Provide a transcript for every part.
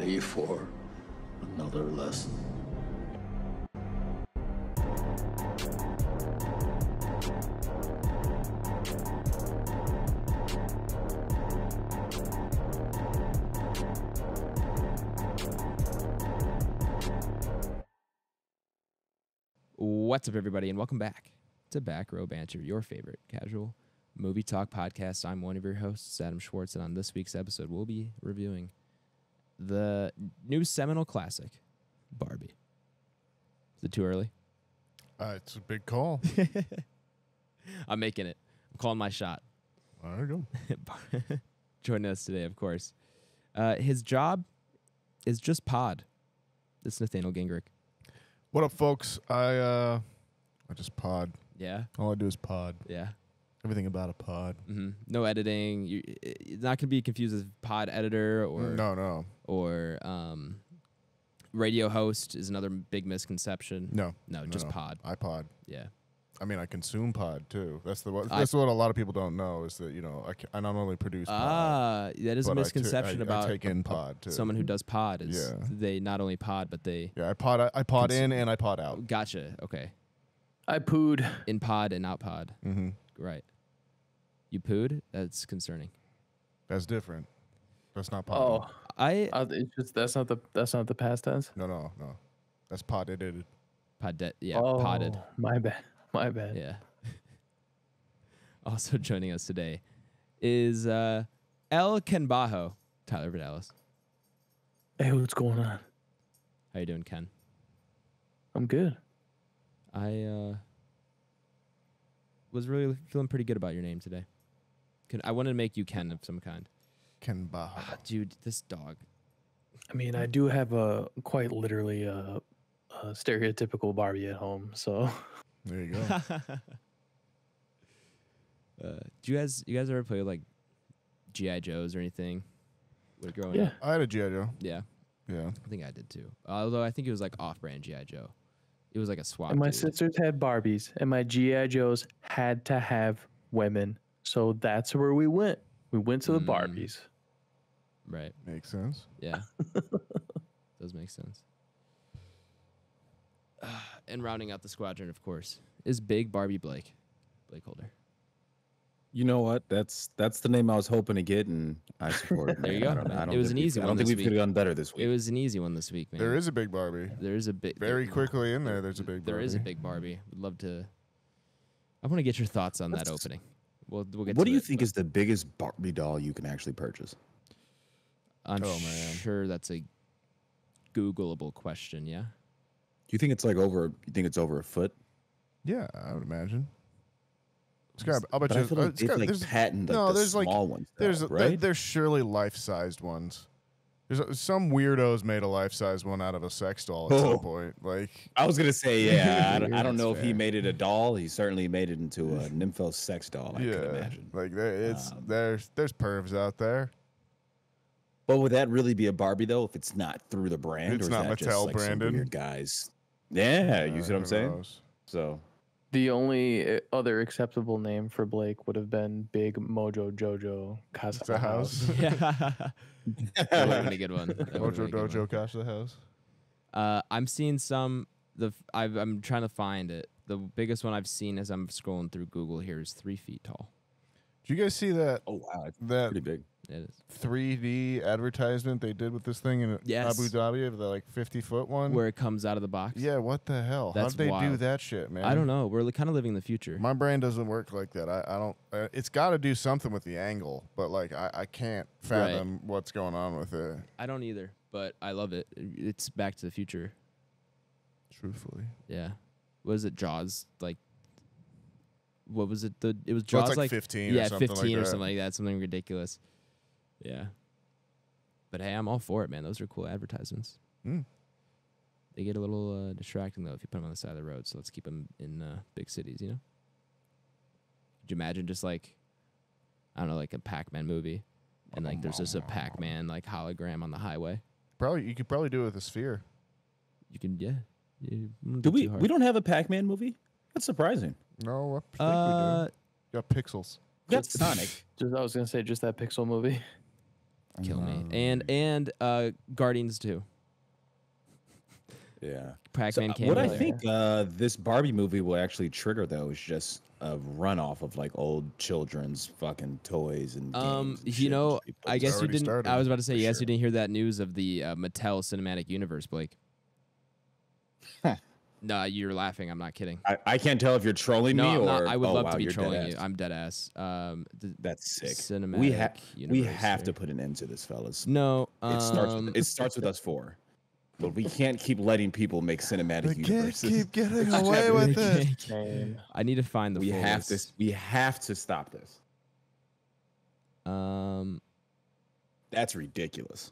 ready for another lesson? What's up, everybody, and welcome back to Back Row Banter, your favorite casual movie talk podcast. I'm one of your hosts, Adam Schwartz, and on this week's episode, we'll be reviewing the new seminal classic, Barbie. Is it too early? It's a big call. I'm making it. I'm calling my shot. There you go. Joining us today, of course. His job is just pod. It's Nathaniel Gingrich. What up, folks? I just pod. Yeah? All I do is pod. Yeah. Everything about a pod. Mm-hmm. No editing. It's not going to be confused as pod editor or... No. Or radio host is another big misconception. No, just pod. I pod. Yeah. I mean, I consume pod, too. That's what a lot of people don't know is that, I not only produce pod. That is a misconception about I take in pod, too. Someone who does pod is they not only pod, but they... Yeah, I pod in and I pod out. Gotcha. Okay. I pooed. In pod and out pod. Mm-hmm. Right. You pooed? That's concerning. That's different. That's not pod. Oh, it's just that's not the past tense. No. That's podded. Podded. My bad. Yeah. Also joining us today is El Kenbajo, Tyler Vidalis. Hey, what's going on? How you doing, Ken? I'm good. I was really feeling pretty good about your name today. I wanted to make you Ken of some kind. Ken Bajo. Dude, this dog. I mean, I do have quite literally a stereotypical Barbie at home, so. There you go. Do you guys ever play like G.I. Joes or anything? Growing up? I had a G.I. Joe. Yeah. Yeah. I think I did too. Although I think it was like off-brand G.I. Joe. It was like a swap. And my sisters had Barbies, and my G.I. Joes had to have women. So that's where we went. We went to the Barbies. Right. Makes sense. Yeah. Does make sense. And rounding out the squadron, of course, is Big Barbie BlakeHolder. You know what? That's the name I was hoping to get, and I support it. There you go. It was an easy one. I don't think we could have done better this week. It was an easy one this week, man. There is a big Barbie. There is a big. Very quickly in there, there's a big Barbie. There is a big Barbie. Would love to. I want to get your thoughts on that opening. We'll get. What do you think is the biggest Barbie doll you can actually purchase? I'm sure that's a Googleable question. Yeah. Do you think it's like over? You think it's over a foot? Yeah, I would imagine. I'll bet but you. I feel like there's patent the small ones. There's surely life-sized ones. There's some weirdos made a life-size one out of a sex doll at some point. Like I was gonna say, yeah, I don't know if he made it a doll. He certainly made it into a nympho sex doll. I could imagine. Like there's pervs out there. But would that really be a Barbie though? If it's not through the brand, it's or not is that Mattel just, like, branded. some weird guys. Yeah, you see what I'm saying? Knows? So. The only other acceptable name for Blake would have been Big Mojo Jojo Casa the House. Yeah. That would have been a good one. Mojo Dojo Casa the House. I'm seeing some. I'm trying to find it. The biggest one I've seen as I'm scrolling through Google here is 3 feet tall. Did you guys see that? Oh wow, it's that pretty big. It is 3D advertisement they did with this thing in Abu Dhabi of the like 50-foot one where it comes out of the box. Yeah, what the hell? That's How'd they do wild. that shit, man? I don't know. We're kind of living the future. My brain doesn't work like that. I don't. It's got to do something with the angle, but like I can't fathom what's going on with it. I don't either, but I love it. It's Back to the Future. Truthfully, yeah. What is it? Jaws? Like, what was it? It was well, Jaws it's like 15. Yeah, or something 15 like or that. something like that. Something ridiculous. Yeah. But hey, I'm all for it, man. Those are cool advertisements. Mm. They get a little distracting, though, if you put them on the side of the road. So let's keep them in big cities, you know? Could you imagine just like, I don't know, like a Pac-Man movie, and like there's just a Pac-Man like hologram on the highway? You could probably do it with a sphere. You can, yeah. Do we don't have a Pac-Man movie? That's surprising. No, I think we do. Got Pixels. Got Sonic. I was gonna say just that Pixel movie. kill me. And Guardians 2. Yeah. Pac-Man So, came what I there. think this Barbie movie will actually trigger, though, is just a runoff of like old children's fucking toys and games. And shit that just be put I guess you already didn't. started, I was about to say, for yes, sure. you didn't hear that news of the Mattel Cinematic Universe, Blake. Huh. No, you're laughing. I'm not kidding. I can't tell if you're trolling No, me I'm or not. I would love wow, to be you're trolling dead you. ass. I'm dead ass. That's sick. Cinematic We universe have here. to put an end to this, fellas. No, It starts with us four, but we can't keep letting people make cinematic We can't universes. keep getting away with it. Same. I need to find the. We full have to. list. We have to stop this. That's ridiculous.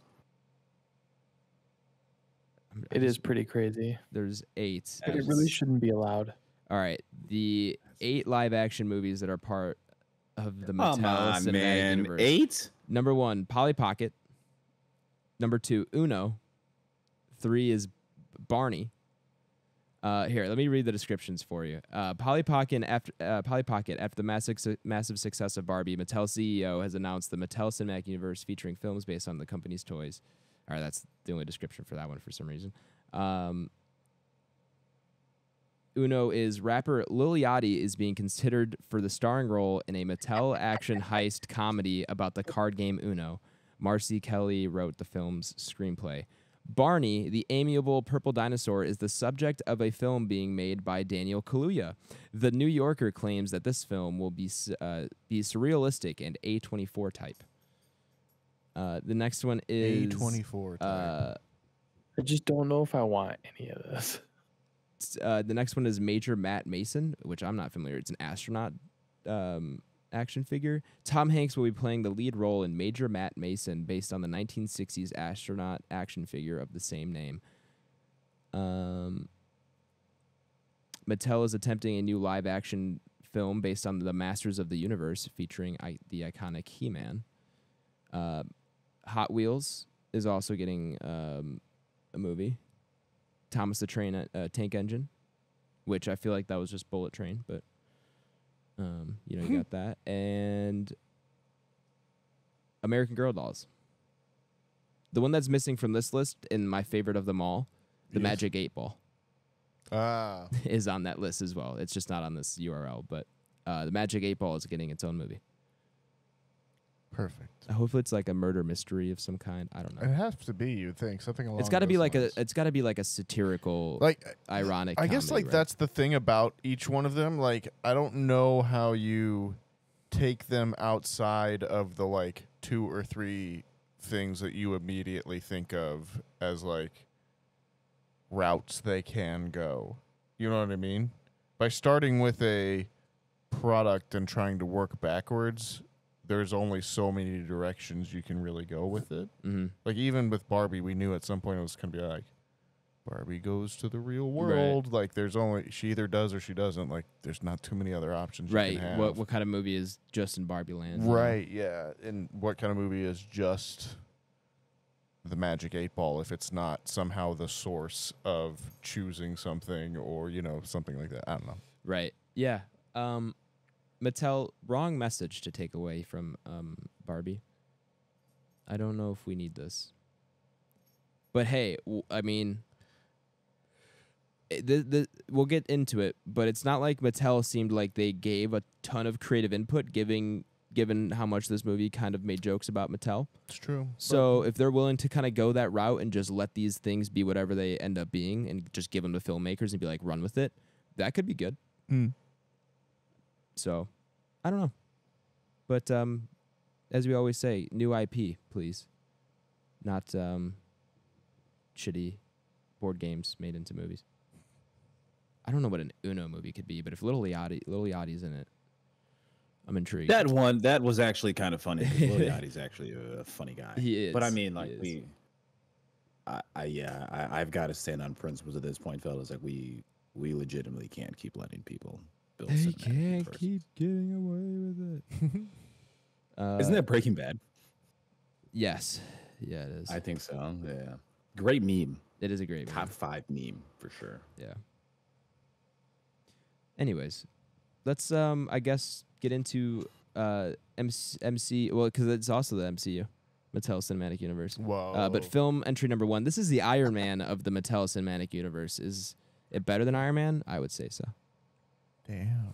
It is pretty crazy. There's 8. But it really shouldn't be allowed. All right, the 8 live-action movies that are part of the Mattel Come on, Cinematic man. Universe. 8? Number 1, Polly Pocket. Number 2, Uno. 3 is Barney. Here, let me read the descriptions for you. Polly Pocket, after the massive success of Barbie, Mattel CEO has announced the Mattel Cinematic Universe featuring films based on the company's toys. All right, that's the only description for that one for some reason. Uno is rapper Lil Yachty is being considered for the starring role in a Mattel action heist comedy about the card game Uno. Marcy Kelly wrote the film's screenplay. Barney, the amiable purple dinosaur, is the subject of a film being made by Daniel Kaluuya. The New Yorker claims that this film will be surrealistic and A24 type. The next one is A24 type. I just don't know if I want any of this. The next one is Major Matt Mason, which I'm not familiar. It's an astronaut action figure. Tom Hanks will be playing the lead role in Major Matt Mason, based on the 1960s astronaut action figure of the same name. Mattel is attempting a new live-action film based on the Masters of the Universe, featuring the iconic He-Man. Hot Wheels is also getting a movie. Thomas the Tank Engine, which I feel like that was just Bullet Train, but you got that. And American Girl Dolls. The one that's missing from this list, and my favorite of them all, the Magic 8 Ball, is on that list as well. It's just not on this URL, but the Magic 8 Ball is getting its own movie. Perfect. Hopefully, it's like a murder mystery of some kind. I don't know. It has to be, you'd think, something along. It's got to be those like lines. it's got to be like a satirical, like ironic. I guess comedy, like right? that's the thing about each one of them. Like I don't know how you take them outside of the like 2 or 3 things that you immediately think of as like routes they can go. You know what I mean? By starting with a product and trying to work backwards, there's only so many directions you can really go with it. Mm-hmm. Like even with Barbie, we knew at some point it was going to be like Barbie goes to the real world. Right. Like there's only she either does or she doesn't. Like there's not too many other options Right. you can have. What kind of movie is just in Barbie Land? Right, yeah. And what kind of movie is just the Magic 8 Ball if it's not somehow the source of choosing something or, something like that. I don't know. Right. Yeah. Mattel, wrong message to take away from Barbie. I don't know if we need this. But hey, I mean, we'll get into it, but it's not like Mattel seemed like they gave a ton of creative input, given how much this movie kind of made jokes about Mattel. It's true. So if they're willing to kind of go that route and just let these things be whatever they end up being and just give them to filmmakers and be like, run with it, that could be good. So, I don't know. But as we always say, new IP, please. Not shitty board games made into movies. I don't know what an Uno movie could be, but if Lil Yachty's in it, I'm intrigued. That was actually kind of funny. Lil Yachty's actually a funny guy. He is. But I mean, like I've got to stand on principles at this point, fellas. Like we legitimately can't keep letting people build. They can't keep getting away with it. Isn't that Breaking Bad? Yes. Yeah, it is. I think so. Yeah. Great meme. It is a great Top movie. 5 meme for sure. Yeah. Anyways, let's I guess get into MC. Well, because it's also the MCU. Mattel Cinematic Universe. Whoa. But film entry number 1. This is the Iron Man of the Mattel Cinematic Universe. Is it better than Iron Man? I would say so. Damn.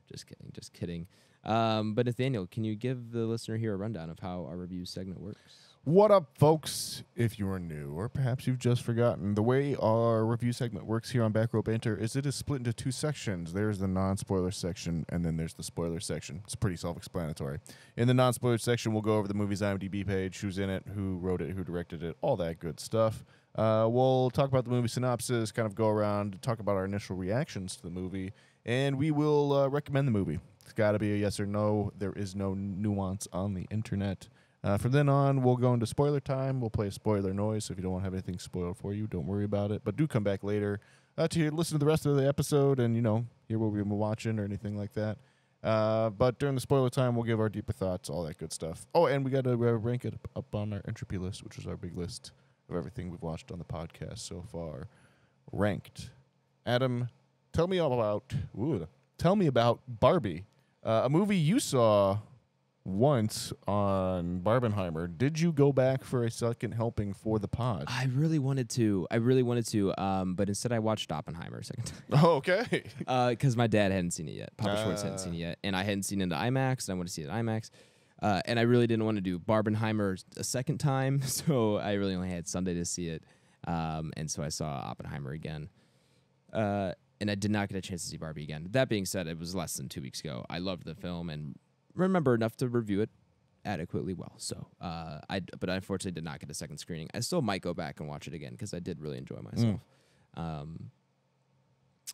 Just kidding. But Nathaniel, can you give the listener here a rundown of how our review segment works? What up, folks? If you are new, or perhaps you've just forgotten, the way our review segment works here on Back Row Banter is it is split into 2 sections. There's the non-spoiler section, and then there's the spoiler section. It's pretty self-explanatory. In the non-spoiler section, we'll go over the movie's IMDb page, who's in it, who wrote it, who directed it, all that good stuff. We'll talk about the movie synopsis, kind of go around, talk about our initial reactions to the movie, and we will recommend the movie. It's got to be a yes or no. There is no nuance on the internet. From then on, we'll go into spoiler time. We'll play spoiler noise, so if you don't want to have anything spoiled for you, don't worry about it. But do come back later to listen to the rest of the episode and, hear what we've been watching or anything like that. But during the spoiler time, we'll give our deeper thoughts, all that good stuff. Oh, and we got to rank it up on our Entropy list, which is our big list of everything we've watched on the podcast so far. Ranked. Adam, tell me about Barbie, a movie you saw once on Barbenheimer. Did you go back for a second helping for the pod? I really wanted to. But instead I watched Oppenheimer a second time. Oh, okay. Because my dad hadn't seen it yet. Papa Schwartz hadn't seen it yet. And I hadn't seen it in the IMAX, and I wanted to see it in IMAX. And I really didn't want to do Barbenheimer a second time, so I really only had Sunday to see it. And so I saw Oppenheimer again. And I did not get a chance to see Barbie again. That being said, it was less than 2 weeks ago. I loved the film and remember enough to review it adequately well. So, but I unfortunately did not get a second screening. I still might go back and watch it again because I did really enjoy myself.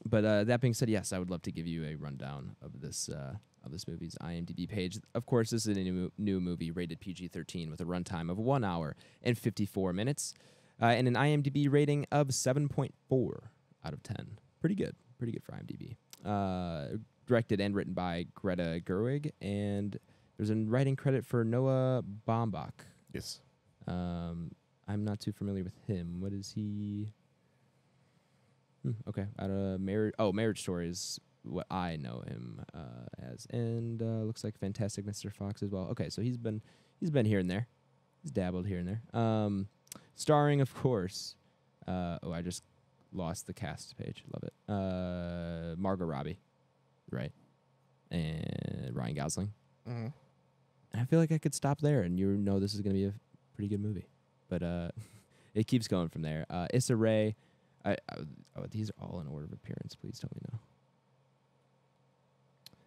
But that being said, yes, I would love to give you a rundown of this movie's IMDb page. Of course, this is a new movie rated PG-13 with a runtime of 1 hour and 54 minutes and an IMDb rating of 7.4 out of 10. Pretty good for IMDb. Directed and written by Greta Gerwig, and there's a writing credit for Noah Baumbach. Yes. I'm not too familiar with him. What is he? Okay. Marriage Story is what I know him as, and looks like Fantastic Mr. Fox as well. Okay, so he's been here and there. He's dabbled here and there. Starring, of course. I just lost the cast page. Love it. Margot Robbie. Right, and Ryan Gosling. Mm-hmm. And I feel like I could stop there, and this is going to be a pretty good movie. But it keeps going from there. Issa Rae. These are all in order of appearance. Please tell me no.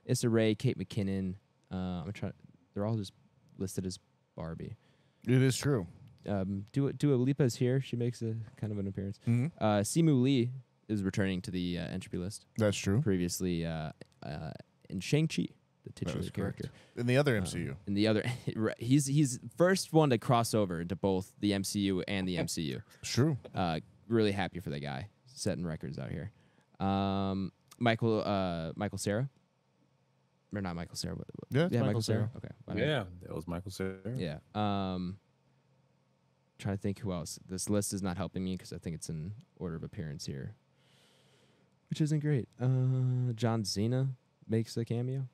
Issa Rae, Kate McKinnon. They're all just listed as Barbie. It is true. Dua Lipa is here. She makes a kind of an appearance. Mm-hmm. Simu Lee is returning to the Entropy list. That's true. Previously in Shang-Chi, the titular character. In the other MCU. He's first one to cross over into both the MCU and the MCU. True. Really happy for the guy. Setting records out here. Michael Cera. Or not Michael Cera. Yeah, Michael Cera. Okay. Yeah, that was Michael Cera. Yeah. Trying to think who else. This list is not helping me because I think it's in order of appearance here, which isn't great. John Cena makes a cameo.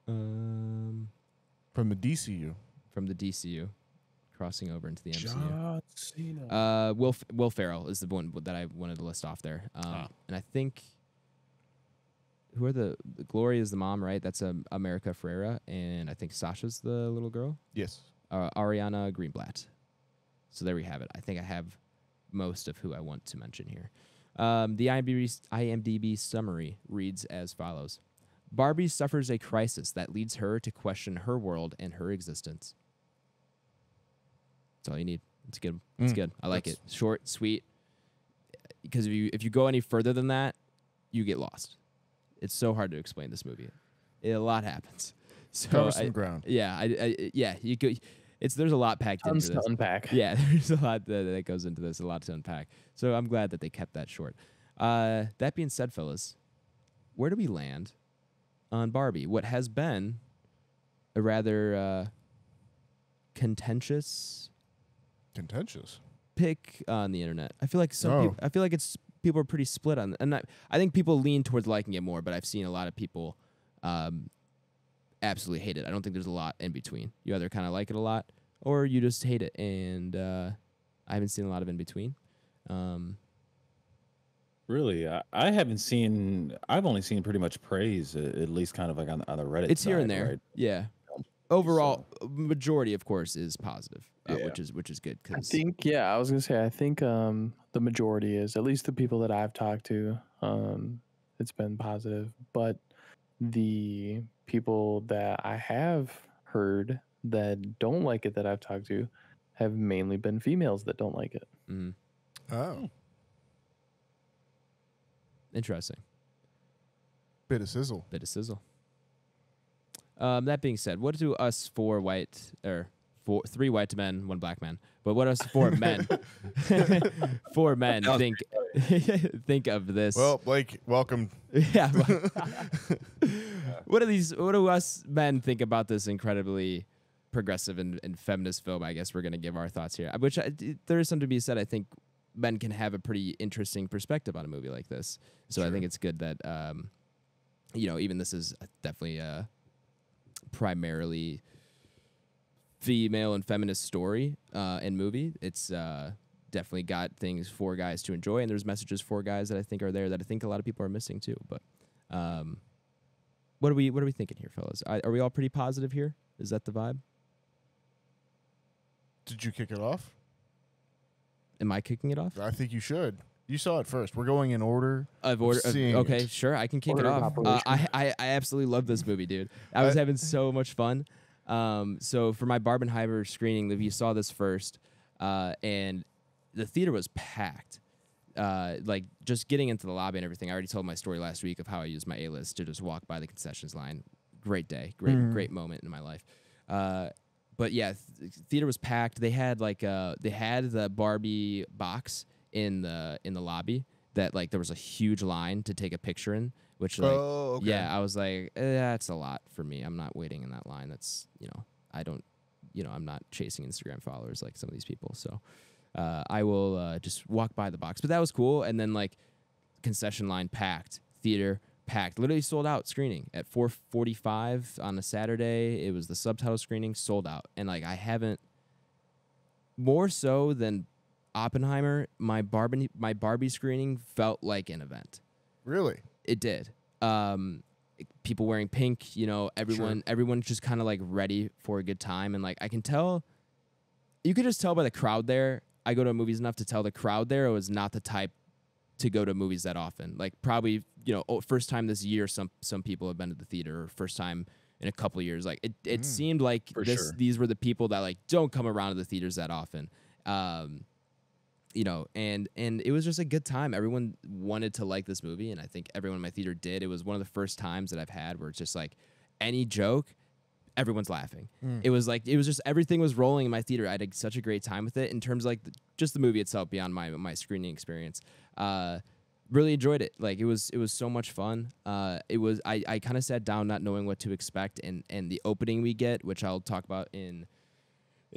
From the DCU. From the DCU, crossing over into the MCU. John Cena. Will Ferrell is the one that I wanted to list off there. And I think who are the Gloria is the mom, right? That's America Ferrera, and I think Sasha's the little girl. Yes. Ariana Greenblatt. So there we have it. I think I have most of who I want to mention here. The IMDb summary reads as follows. Barbie suffers a crisis that leads her to question her world and her existence. That's all you need. It's good. It's good. I like it. Short, sweet. Because if you go any further than that, you get lost. It's so hard to explain this movie. A lot happens. So cover some ground. Yeah. You could. There's a lot packed into this. Tons to unpack. Yeah, there's a lot that goes into this, a lot to unpack. So I'm glad that they kept that short. That being said, fellas, where do we land on Barbie? What has been a rather contentious pick on the internet. I feel like people are pretty split on, and I think people lean towards liking it more. But I've seen a lot of people absolutely hate it. I don't think there's a lot in between. You either kind of like it a lot or you just hate it, and I haven't seen a lot of in between. Really, I haven't seen. I've only seen pretty much praise, at least kind of like on the Reddit. It's here and side, there, right? yeah. Overall, majority, of course, is positive, Yeah. which is good. I 'Cause think, yeah, I was gonna say, I think the majority is, at least the people that I've talked to, it's been positive. But the people that I have heard that don't like it that I've talked to have mainly been females that don't like it. mhm. Oh, Interesting. bit of sizzle. Bit of sizzle. That being said, what do us three white men, one black man, but what us four men, four men think think of this? Well, Blake, welcome. Yeah. What do us men think about this incredibly progressive and feminist film? I guess we're gonna give our thoughts here. Which there is something to be said. I think men can have a pretty interesting perspective on a movie like this. So I think it's good that even this is definitely primarily female and feminist story and movie. It's definitely got things for guys to enjoy, and there's messages for guys that I think are there that I think a lot of people are missing too. But what are we thinking here, fellas? Are we all pretty positive here? Is that the vibe? Did you kick it off? Am I kicking it off? I think you should. You saw it first. We're going in order. Okay, it. sure. I can kick Order it of off. operation. I absolutely love this movie, dude. I was having so much fun. So for my Barbenheimer screening, we saw this first, and the theater was packed. Like just getting into the lobby and everything. I already told my story last week of how I used my A-list to just walk by the concessions line. Great day, great moment in my life. But yeah, theater was packed. They had the Barbie box in the lobby that like there was a huge line to take a picture in, which like okay. yeah, I was like, that's a lot for me. I'm not waiting in that line. That's I'm not chasing Instagram followers like some of these people. So I will just walk by the box. But that was cool. And then like concession line packed, theater packed, literally sold out screening at 4:45 on a Saturday. It was the subtitle screening, sold out. And like I haven't, more so than Oppenheimer, my Barbie screening felt like an event. Really? It did. People wearing pink, everyone's just kind of like ready for a good time. And like I can tell, you could just tell by the crowd there. I go to movies enough to tell the crowd there was not the type to go to movies that often. Like probably, first time this year, some people have been to the theater, or first time in a couple of years. Like it seemed like these were the people that like don't come around to the theaters that often. And it was just a good time. Everyone wanted to like this movie, and I think everyone in my theater did. It was one of the first times that I've had where it's just like any joke, everyone's laughing. It was just everything was rolling in my theater. I had such a great time with it in terms of like just the movie itself beyond my screening experience. Really enjoyed it. Like it was so much fun. I kind of sat down not knowing what to expect, and the opening we get, which I'll talk about in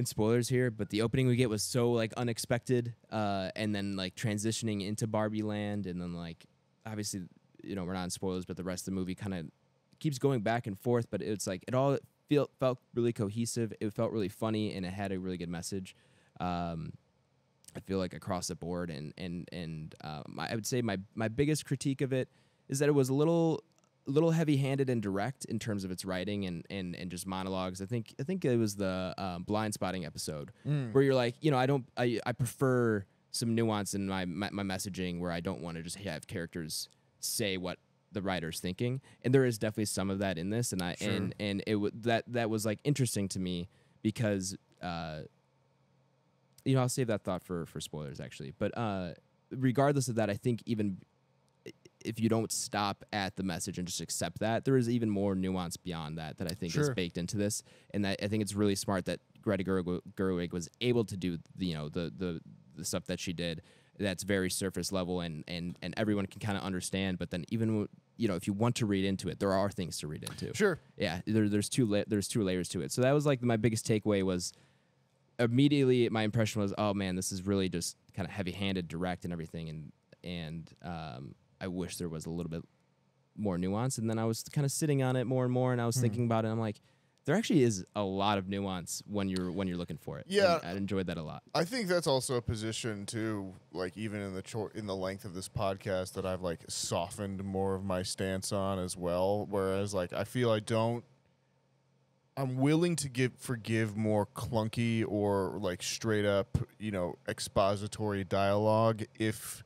spoilers here, but the opening we get was so like unexpected, and then like transitioning into Barbie land, and then like obviously we're not in spoilers, but the rest of the movie kind of keeps going back and forth, but it's like it all felt really cohesive. It felt really funny, and it had a really good message. I feel like across the board, and I would say my biggest critique of it is that it was a little heavy-handed and direct in terms of its writing and just monologues. I think it was the blind spotting episode where you're like, I prefer some nuance in my messaging where I don't want to just have characters say what the writer's thinking, and there is definitely some of that in this, and that was like interesting to me because I'll save that thought for spoilers actually, but regardless of that, I think even if you don't stop at the message and just accept that, there is even more nuance beyond that I think is baked into this, and that I think it's really smart that Greta Gerwig was able to do the stuff that she did. That's very surface level, and everyone can kind of understand. But then even if you want to read into it, there are things to read into. Sure. Yeah. There's two layers to it. So that was like my biggest takeaway was immediately my impression was, oh man, this is really just kind of heavy-handed, direct, and everything, and I wish there was a little bit more nuance. And then I was kind of sitting on it more and more, and I was thinking about it. And I'm like, there actually is a lot of nuance when you're looking for it. Yeah, and I enjoyed that a lot. I think that's also a position too, like even in the length of this podcast, that I've like softened more of my stance on as well. Whereas like I feel I'm willing to forgive more clunky or like straight up, expository dialogue if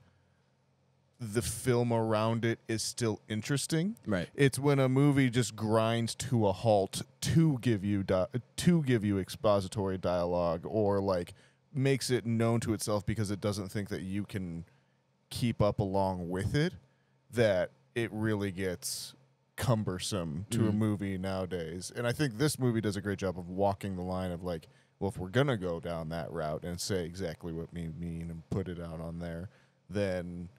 the film around it is still interesting. Right. It's when a movie just grinds to a halt to give you expository dialogue, or like makes it known to itself because it doesn't think that you can keep up along with it, that it really gets cumbersome to a movie nowadays. And I think this movie does a great job of walking the line of like, well, if we're gonna go down that route and say exactly what we mean and put it out on there, then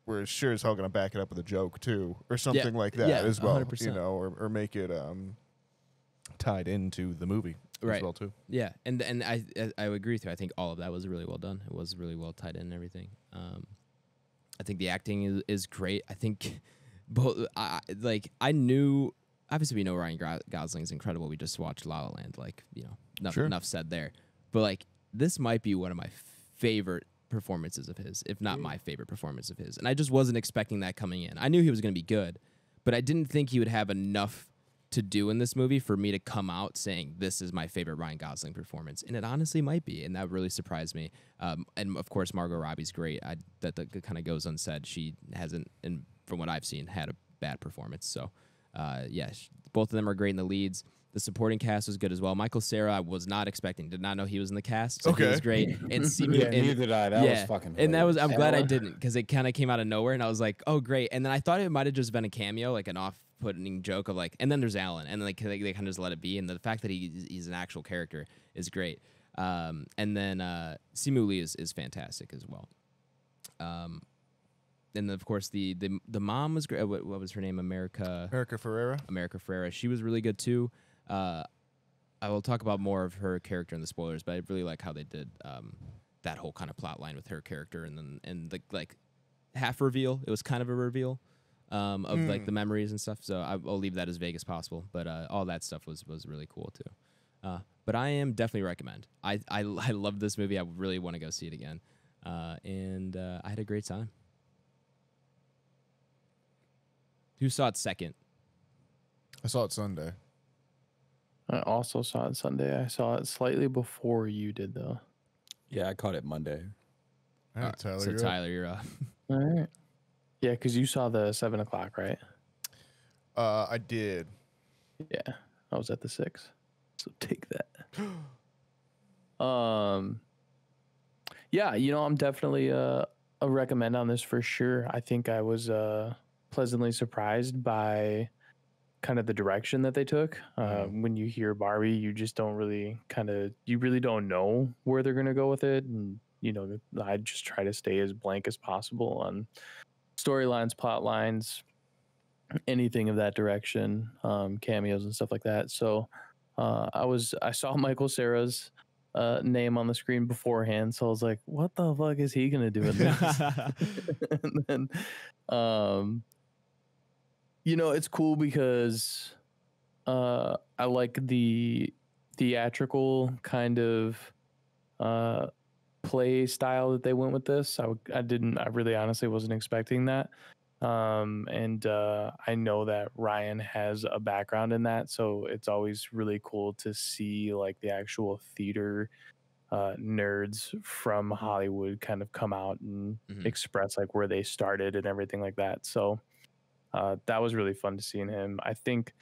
we're sure as hell gonna back it up with a joke too, or something like that as well. 100%. Or make it tied into the movie as well too. Yeah, and I agree with you. I think all of that was really well done. It was really well tied in and everything. I think the acting is great. I think both. I knew, obviously we know Ryan Gosling's incredible. We just watched La La Land. Like, enough said there. But like, this might be one of my favorite performances of his, if not my favorite performance of his. And I just wasn't expecting that coming in. I knew he was going to be good, but I didn't think he would have enough to do in this movie for me to come out saying this is my favorite Ryan Gosling performance. And it honestly might be, and that really surprised me. And of course, Margot Robbie's great. That kind of goes unsaid. She hasn't, and from what I've seen, had a bad performance. So, both of them are great in the leads. The supporting cast was good as well. Michael Cera, I was not expecting. Did not know he was in the cast. So he was great. And neither did I. That was fucking hilarious. And I'm glad I didn't, because it kind of came out of nowhere, and I was like, oh, great. And then I thought it might have just been a cameo, like an off-putting joke of like, and then there's Alan, and like they kind of just let it be. And the fact that he's an actual character is great. And then Simu Lee is fantastic as well. And then of course the mom was great. What was her name? America Ferrera. She was really good too. I will talk about more of her character in the spoilers, but I really like how they did that whole kind of plot line with her character, and the like half reveal. It was kind of a reveal of like the memories and stuff. So I'll leave that as vague as possible. But all that stuff was really cool too. But I am definitely recommend. I love this movie. I really want to go see it again. And I had a great time. Who saw it second? I saw it Sunday. I also saw it Sunday. I saw it slightly before you did, though. Yeah, I caught it Monday. All right, Tyler, so Tyler, you're up. All right. Yeah, because you saw the 7 o'clock, right? I did. Yeah, I was at the 6. So take that. Yeah, I'm definitely a recommend on this for sure. I think I was pleasantly surprised by kind of the direction that they took. When you hear Barbie, you just don't really you really don't know where they're going to go with it. And, I just try to stay as blank as possible on storylines, plot lines, anything of that direction, cameos and stuff like that. So I saw Michael Cera's name on the screen beforehand. So I was like, what the fuck is he going to do in this? And then, it's cool because I like the theatrical kind of play style that they went with this. I really honestly wasn't expecting that. And I know that Ryan has a background in that, so it's always really cool to see like the actual theater nerds from Hollywood kind of come out and express like where they started and everything like that. So that was really fun to see in him. I think,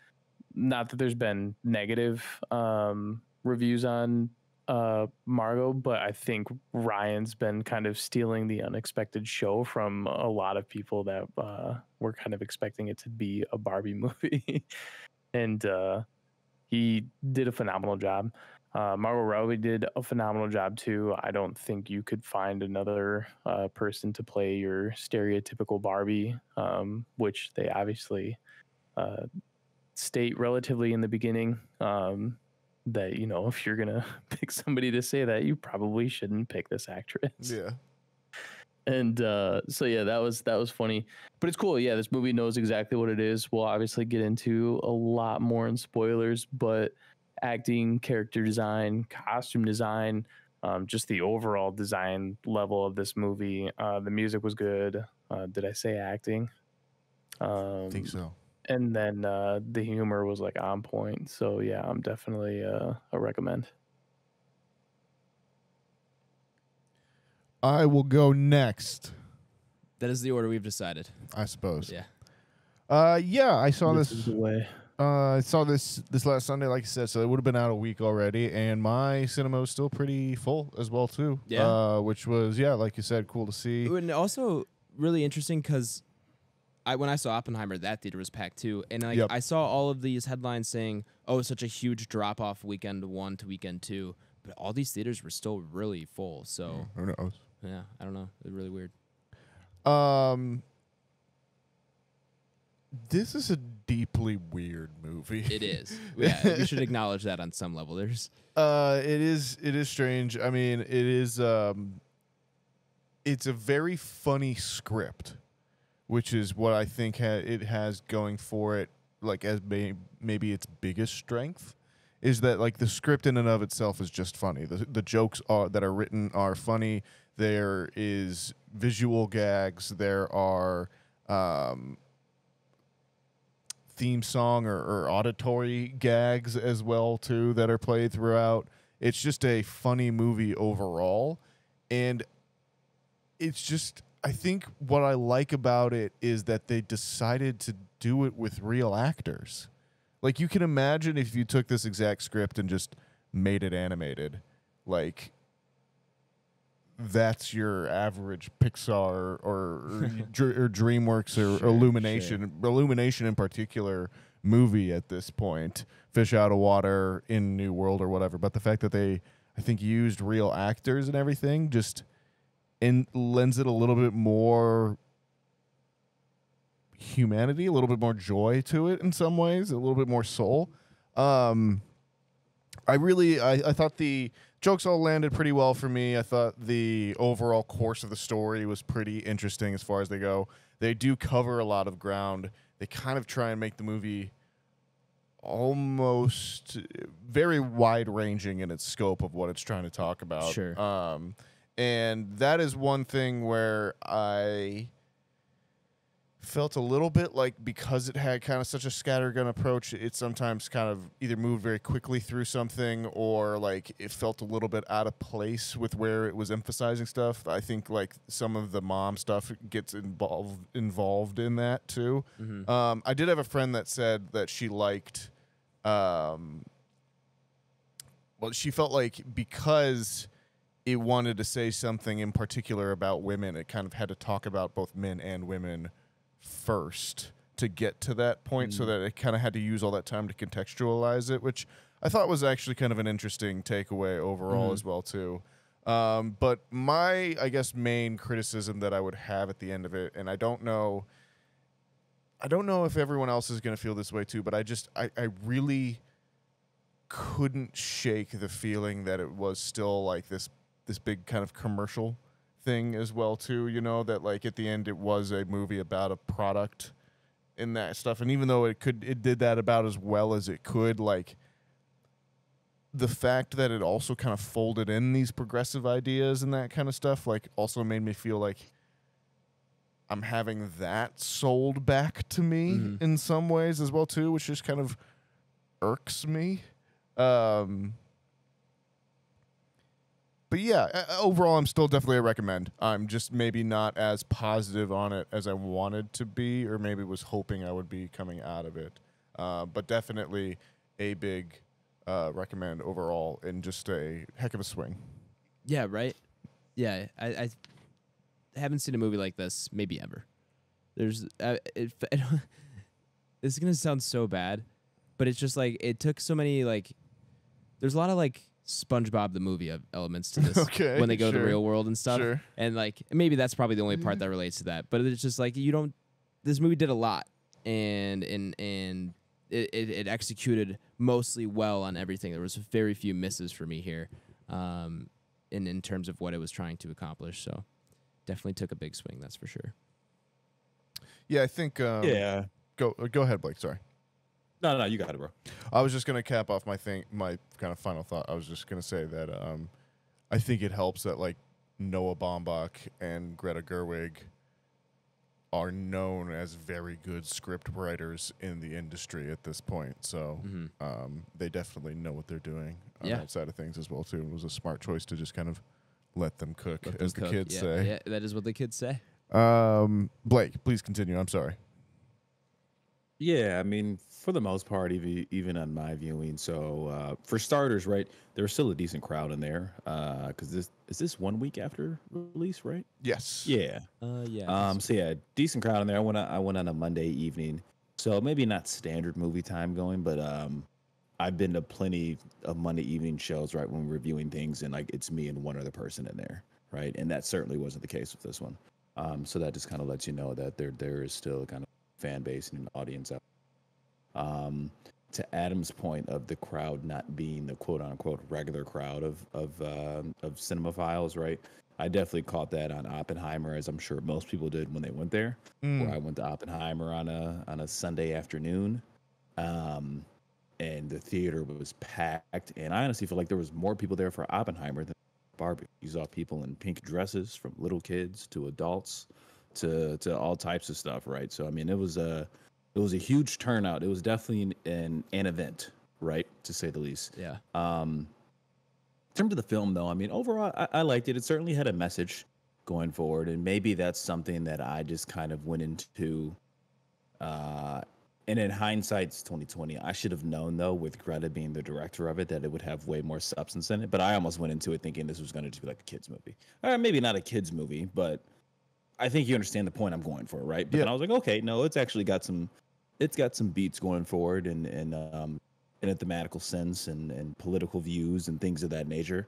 not that there's been negative reviews on Margot, but I think Ryan's been kind of stealing the unexpected show from a lot of people that were kind of expecting it to be a Barbie movie. And he did a phenomenal job. Margot Robbie did a phenomenal job too. I don't think you could find another person to play your stereotypical Barbie, which they obviously state relatively in the beginning. That, if you're going to pick somebody to say that, you probably shouldn't pick this actress. Yeah. And so yeah, that was funny, but it's cool. Yeah, this movie knows exactly what it is. We'll obviously get into a lot more in spoilers, but acting, character design, costume design, just the overall design level of this movie. The music was good. Did I say acting? I think so. And then the humor was like on point. So yeah, I'm definitely a recommend. I will go next. That is the order we've decided. I suppose. Yeah. Yeah, I saw This this. is the way. I saw this last Sunday, like I said, so it would have been out a week already, and my cinema was still pretty full as well too. Yeah. Which was like you said, cool to see. And also really interesting because when I saw Oppenheimer, that theater was packed too, and like I saw all of these headlines saying, "Oh, such a huge drop off weekend 1 to weekend 2," but all these theaters were still really full. So Who knows? yeah, I don't know. It's really weird. This is a deeply weird movie. It is. Yeah, we should acknowledge that on some level. There's it is strange. I mean, it is it's a very funny script, which is what I think it has going for it, like as maybe its biggest strength is that like the script in and of itself is just funny. The jokes that are written are funny. There is visual gags. There are theme song or auditory gags as well too that are played throughout. It's just a funny movie overall, and it's just, I think what I like about it is that they decided to do it with real actors. Like, you can imagine if you took this exact script and just made it animated, like that's your average Pixar or DreamWorks or Illumination, Illumination in particular movie at this point, Fish Out of Water, in New World or whatever. But the fact that they, I think, used real actors and everything just lends it a little bit more humanity, a little bit more joy to it in some ways, a little bit more soul. I thought the jokes all landed pretty well for me. I thought the overall course of the story was pretty interesting as far as they go. They do cover a lot of ground. They kind of try and make the movie almost very wide-ranging in its scope of what it's trying to talk about. Sure. And that is one thing where I felt a little bit like, because it had kind of such a scattergun approach, it sometimes kind of either moved very quickly through something, or like it felt a little bit out of place with where it was emphasizing stuff. I think like some of the mom stuff gets involved in that too. Mm-hmm. I did have a friend that said that she liked, well, she felt like because it wanted to say something in particular about women, it kind of had to talk about both men and women first to get to that point, so that it kind of had to use all that time to contextualize it, which I thought was actually kind of an interesting takeaway overall as well too. But my, I guess, main criticism that I would have at the end of it, and I don't know if everyone else is going to feel this way too, but I really couldn't shake the feeling that it was still like this big kind of commercial thing as well too, you know, that like at the end it was a movie about a product and that stuff. And even though it did that about as well as it could, like the fact that it also kind of folded in these progressive ideas and that kind of stuff, like also made me feel like I'm having that sold back to me in some ways as well too, which just kind of irks me. But yeah, overall, I'm still definitely a recommend. I'm just maybe not as positive on it as I wanted to be, or maybe was hoping I would be coming out of it. But definitely a big recommend overall, and just a heck of a swing. Yeah, right? Yeah, I haven't seen a movie like this maybe ever. There's this is going to sound so bad, but it's just like it took so many, like, there's a lot of like SpongeBob the movie elements to this when they go to the real world and stuff. Sure. And like maybe that's probably the only part that relates to that. But it's just like this movie did a lot, and it executed mostly well on everything. There was very few misses for me here, in terms of what it was trying to accomplish. So definitely took a big swing. That's for sure. Yeah, I think. Yeah. Go ahead, Blake. Sorry. No, you got it, bro. I was just gonna cap off my kind of final thought. I was just gonna say that I think it helps that like Noah Baumbach and Greta Gerwig are known as very good script writers in the industry at this point. So they definitely know what they're doing on that side of things as well too. It was a smart choice to just kind of let them cook, as the kids say. Yeah, that is what the kids say. Blake, please continue. I'm sorry. Yeah, I mean, for the most part, even on my viewing. So for starters, right, there was still a decent crowd in there. Because this 1 week after release, right? Yes. Yeah. Yeah. So yeah, decent crowd in there. I went on a Monday evening, so maybe not standard movie time going, but I've been to plenty of Monday evening shows, right, when we're reviewing things, and like it's me and one other person in there, right, and that certainly wasn't the case with this one. So that just kind of lets you know that there is still a kind of fan base and an audience out. To Adam's point of the crowd not being the quote unquote regular crowd of cinemaphiles, right? I definitely caught that on Oppenheimer, as I'm sure most people did when they went there. Where I went to Oppenheimer on a Sunday afternoon, and the theater was packed. And I honestly feel like there was more people there for Oppenheimer than Barbie. You saw people in pink dresses, from little kids to adults to all types of stuff, right? So I mean, it was a huge turnout. It was definitely an event, right, to say the least. Yeah. In terms of the film, though, I mean, overall, I liked it. It certainly had a message going forward, and maybe that's something that I just kind of went into. And in hindsight, it's 2020. I should have known, though, with Greta being the director of it, that it would have way more substance in it. But I almost went into it thinking this was going to just be like a kids movie, or maybe not a kids movie, but I think you understand the point I'm going for, right? But then I was like, okay, no, it's actually got some beats going forward, and in a thematical sense, and political views and things of that nature,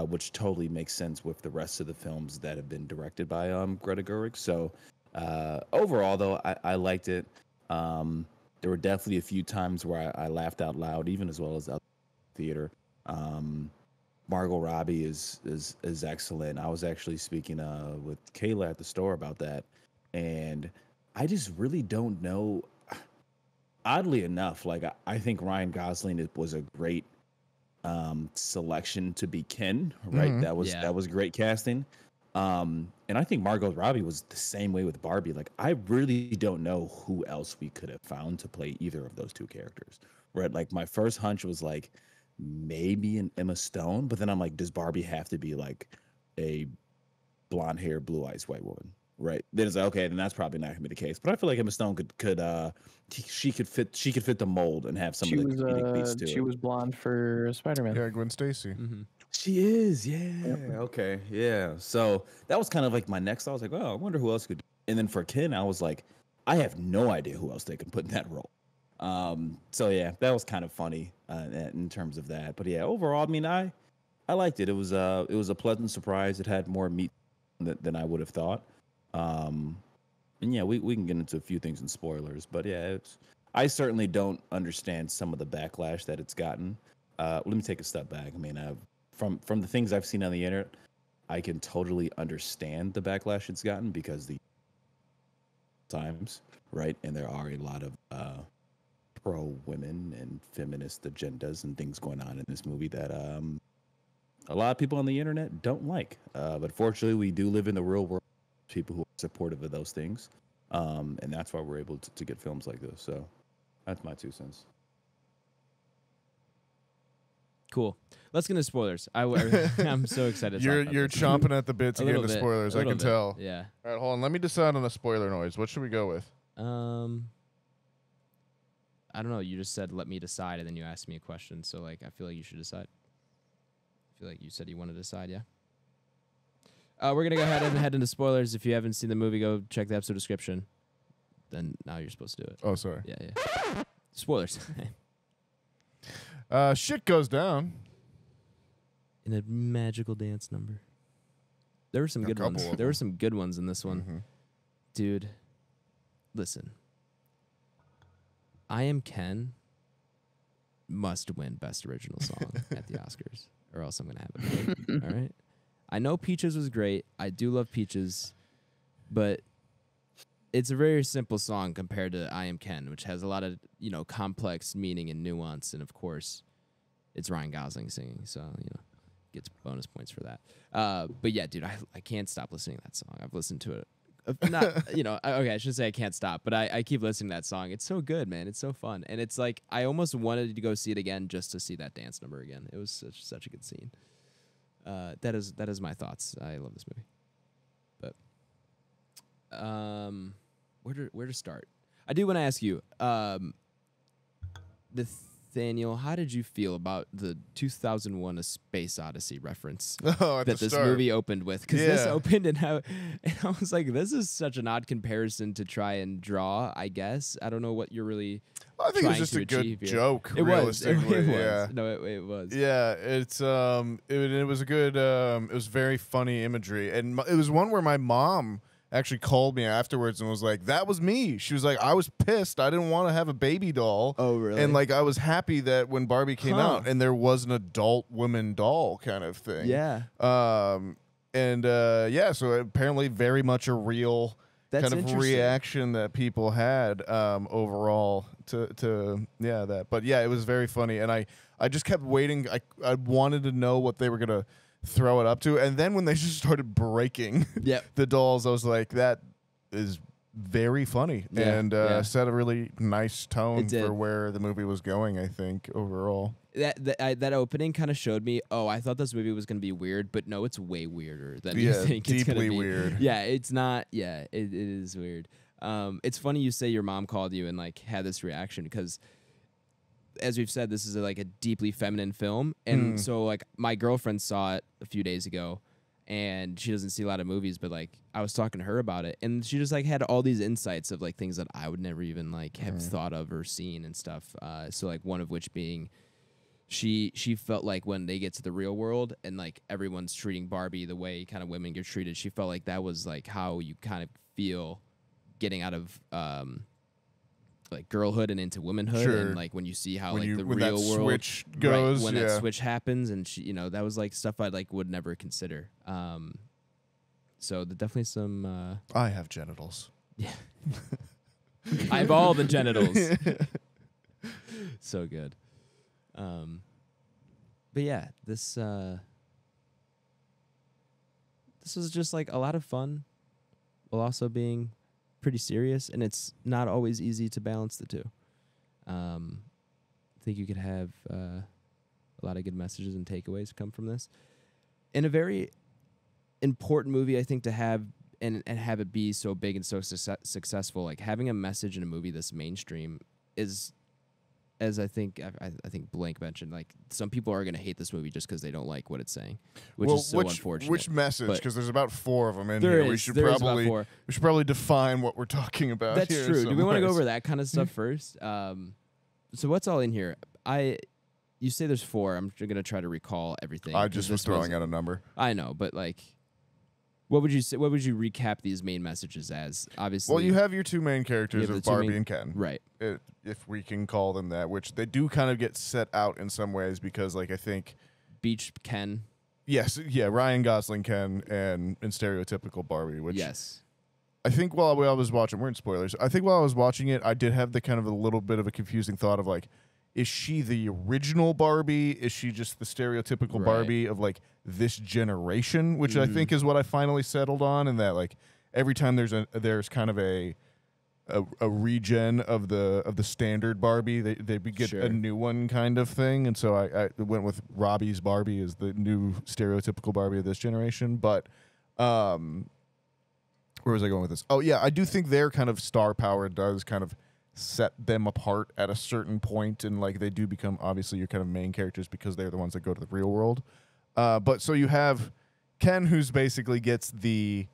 which totally makes sense with the rest of the films that have been directed by Greta Gerwig. So overall, though, I liked it. There were definitely a few times where I laughed out loud, even as well as out theater. Margot Robbie is excellent. I was actually speaking with Kayla at the store about that, and I just really don't know. Oddly enough, like I think Ryan Gosling was a great selection to be Ken, right? Mm-hmm. That was great casting. And I think Margot Robbie was the same way with Barbie. Like, I really don't know who else we could have found to play either of those two characters, right? Like, my first hunch was like maybe an Emma Stone, but then I'm like, does Barbie have to be like a blonde hair, blue eyes white woman, right? Then it's like, okay, then that's probably not gonna be the case. But I feel like Emma Stone could fit the mold and have some of the comedic beats too. She was blonde for Spider-Man. Yeah, Gwen Stacy. Mm-hmm. She is, yeah. Okay, yeah. So that was kind of like my next thought. I was like, oh, I wonder who else could. And then for Ken, I was like, I have no idea who else they could put in that role. So yeah, that was kind of funny in terms of that. But yeah, overall, I mean, I liked it. It was a pleasant surprise. It had more meat than I would have thought. And yeah, we can get into a few things in spoilers. But yeah, I certainly don't understand some of the backlash that it's gotten. Let me take a step back. I mean, from the things I've seen on the internet, I can totally understand the backlash it's gotten because the times, right? And there are a lot of pro-women and feminist agendas and things going on in this movie that a lot of people on the internet don't like. But fortunately, we do live in the real world. People who are supportive of those things. And that's why we're able to get films like this. So that's my 2 cents. Cool. Let's get into spoilers. I'm so excited. You're chomping at the bit to get into spoilers. I can tell. Yeah. All right, hold on. Let me decide on a spoiler noise. What should we go with? I don't know. You just said let me decide, and then you asked me a question. So like, I feel like you should decide. I feel like you said you want to decide. Yeah. We're gonna go ahead and head into spoilers. If you haven't seen the movie, go check the episode description. Then now you're supposed to do it. Oh, sorry. Yeah. Spoilers. Shit goes down in a magical dance number. There were some good ones. There were some good ones in this one. Mm-hmm. Dude, listen. I Am Ken must win Best Original Song at the Oscars, or else I'm going to have it. All right? I know Peaches was great. I do love Peaches. but it's a very simple song compared to I Am Ken, which has a lot of, complex meaning and nuance. And of course, it's Ryan Gosling singing. So, gets bonus points for that. But yeah, dude, I can't stop listening to that song. I've listened to it. Not, okay, I shouldn't say I can't stop, but I keep listening to that song. It's so good, man. It's so fun. And it's like, I almost wanted to go see it again just to see that dance number again. It was such a good scene. That is my thoughts. I love this movie. But, where to start? I do want to ask you, Nathaniel, how did you feel about the 2001: A Space Odyssey reference that this movie opened with? Because this opened and I was like, this is such an odd comparison to try and draw, I guess. I don't know what you're really I think it's just a good joke, realistically. It was. Yeah. No, it was. Yeah, it's it was a good it was very funny imagery, and it was one where my mom actually called me afterwards and was like, that was me. She was like, I was pissed. I didn't want to have a baby doll. Oh, really? And like, I was happy that when Barbie came out and there was an adult woman doll kind of thing. Yeah. So apparently very much a real kind of reaction that people had overall to that. But yeah, it was very funny. And I just kept waiting. I wanted to know what they were going to throw it up to, and then when they just started breaking the dolls, I was like, that is very funny, and set a really nice tone for where the movie was going, I think, overall. That opening kind of showed me, I thought this movie was going to be weird, but no, it's way weirder than you think it's going to be. Deeply weird. Yeah, it's not, it is weird. It's funny you say your mom called you and like had this reaction, because as we've said, this is a deeply feminine film. And so like my girlfriend saw it a few days ago, and she doesn't see a lot of movies, but like I was talking to her about it, and she just like had all these insights of like things that I would never even like have thought of or seen and stuff. So like one of which being she felt like when they get to the real world and like everyone's treating Barbie the way kind of women get treated, she felt like that was like how you kind of feel getting out of like girlhood and into womanhood, and like when you see how the real that world switch goes, when that switch happens, and she, that was like stuff I like would never consider. So definitely some. I have genitals. Yeah, I have all the genitals. So good. But yeah, this was just like a lot of fun, while also being pretty serious, and it's not always easy to balance the two. I think you could have a lot of good messages and takeaways come from this. And a very important movie, I think, to have and have it be so big and so successful. Like having a message in a movie this mainstream is, as I think Blank mentioned, like some people are going to hate this movie just because they don't like what it's saying, which is so unfortunate. Which message? Because there's about 4 of them in here. We should probably define what we're talking about. That's here true. Do we want to go over that kind of stuff first? So what's all in here? You say there's 4. I'm going to try to recall everything. I just was throwing out a number. I know, but like, what would you say? What would you recap these main messages as? Obviously, well, you have your 2 main characters of Barbie and Ken, right? If we can call them that, which they do kind of get set out in some ways, because like I think Beach Ken. Yes, yeah, Ryan Gosling Ken and stereotypical Barbie, which yes. I think while I was watching, we're in spoilers. I think while I was watching it, I did have the kind of a little bit of a confusing thought of like, is she the original Barbie? Is she just the stereotypical Barbie of like this generation? Which I think is what I finally settled on, and that like every time there's kind of a regen of the standard Barbie, they get a new one kind of thing, and so I went with Robbie's Barbie as the new stereotypical Barbie of this generation. But where was I going with this? Oh yeah, I do think their kind of star power does kind of set them apart at a certain point, and like they do become obviously your kind of main characters because they're the ones that go to the real world. But so you have Ken, who's basically gets the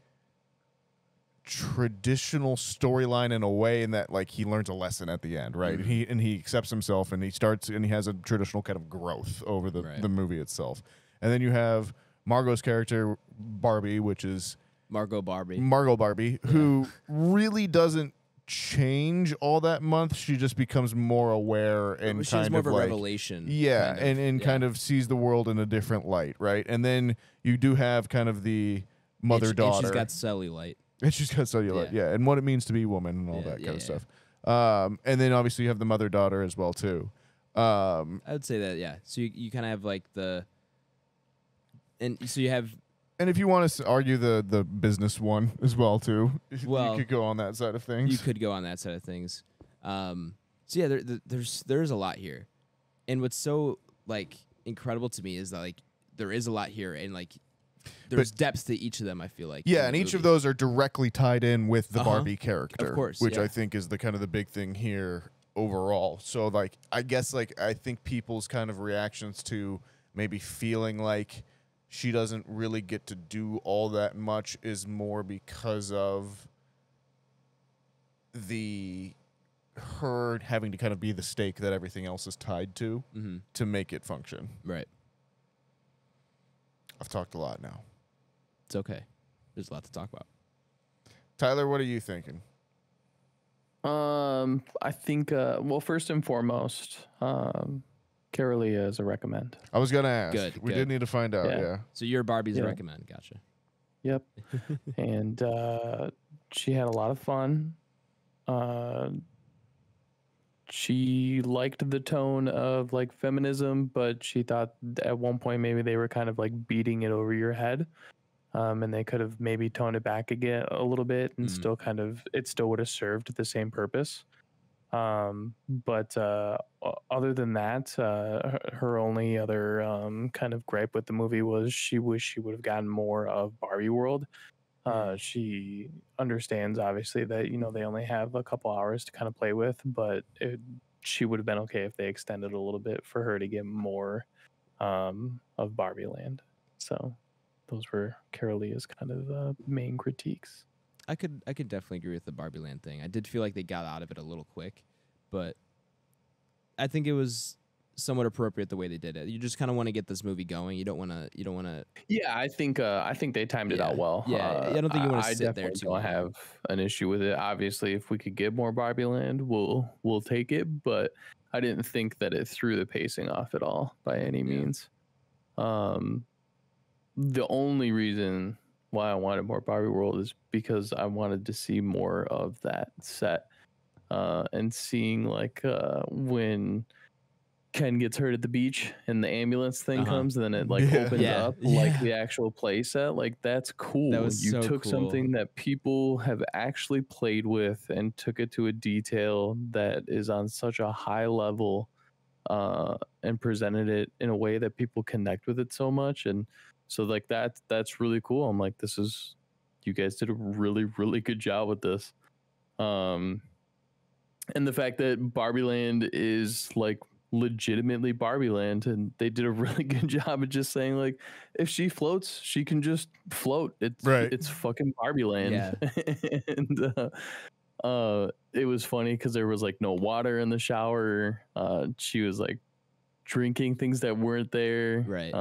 traditional storyline in a way, in that like he learns a lesson at the end, right? He accepts himself, and he has a traditional kind of growth over the movie itself. And then you have Margot's character Barbie, which is Margot Barbie, who really doesn't change all that much. She just becomes more aware and she has more of a like, revelation. Yeah, kind of sees the world in a different light, right? And then you do have kind of the mother-daughter. And she's got cellulite. And she's got cellulite, yeah, and what it means to be a woman and all that kind of stuff. And then obviously you have the mother-daughter as well too. I would say that, yeah. So you kind of have like and so you have. And if you want to argue the business one as well too, Well, you could go on that side of things. You could go on that side of things. So yeah, there's a lot here, and what's so like incredible to me is that like there is a lot here, and like there's depth to each of them. I feel like and each of those are directly tied in with the Barbie character, of course, which I think is the kind of the big thing here overall. So like I guess like I think people's kind of reactions to maybe feeling like she doesn't really get to do all that much is more because of her having to kind of be the stake that everything else is tied to make it function. Right. I've talked a lot now. It's okay. There's a lot to talk about. Tyler, what are you thinking? I think well, first and foremost, Carolia is a recommend. I was gonna ask. Good. Did need to find out. Yeah. So your Barbie's a recommend. Gotcha. Yep. And she had a lot of fun. She liked the tone of like feminism, but she thought at one point maybe they were kind of like beating it over your head. And they could have maybe toned it back again a little bit and still kind of, it still would have served the same purpose. But other than that, her only other kind of gripe with the movie was she wished she would have gotten more of Barbie World. She understands obviously that, you know, they only have a couple hours to kind of play with, but she would have been okay if they extended a little bit for her to get more of Barbie Land. So those were Carolia's kind of main critiques. I could definitely agree with the Barbie Land thing. I did feel like they got out of it a little quick, but I think it was somewhat appropriate the way they did it. You just kind of want to get this movie going. You don't want to. Yeah, I think they timed it out well. Yeah, I don't think you want to sit there too too long. I have an issue with it. Obviously, if we could get more Barbie Land, we'll take it. But I didn't think that it threw the pacing off at all by any means. The only reason why I wanted more Barbie World is because I wanted to see more of that set, and seeing like when Ken gets hurt at the beach and the ambulance thing comes and then it like opens up like the actual play set. Like that's cool. That was you so took cool. something that people have actually played with and took it to a detail that is on such a high level, and presented it in a way that people connect with it so much. And so like that's really cool. I'm like, you guys did a really, really good job with this. And the fact that Barbie Land is like legitimately Barbie Land, and they did a really good job of just saying like, if she floats, she can just float. It's fucking Barbie Land. Yeah. And it was funny because there was like no water in the shower. She was like drinking things that weren't there. Right.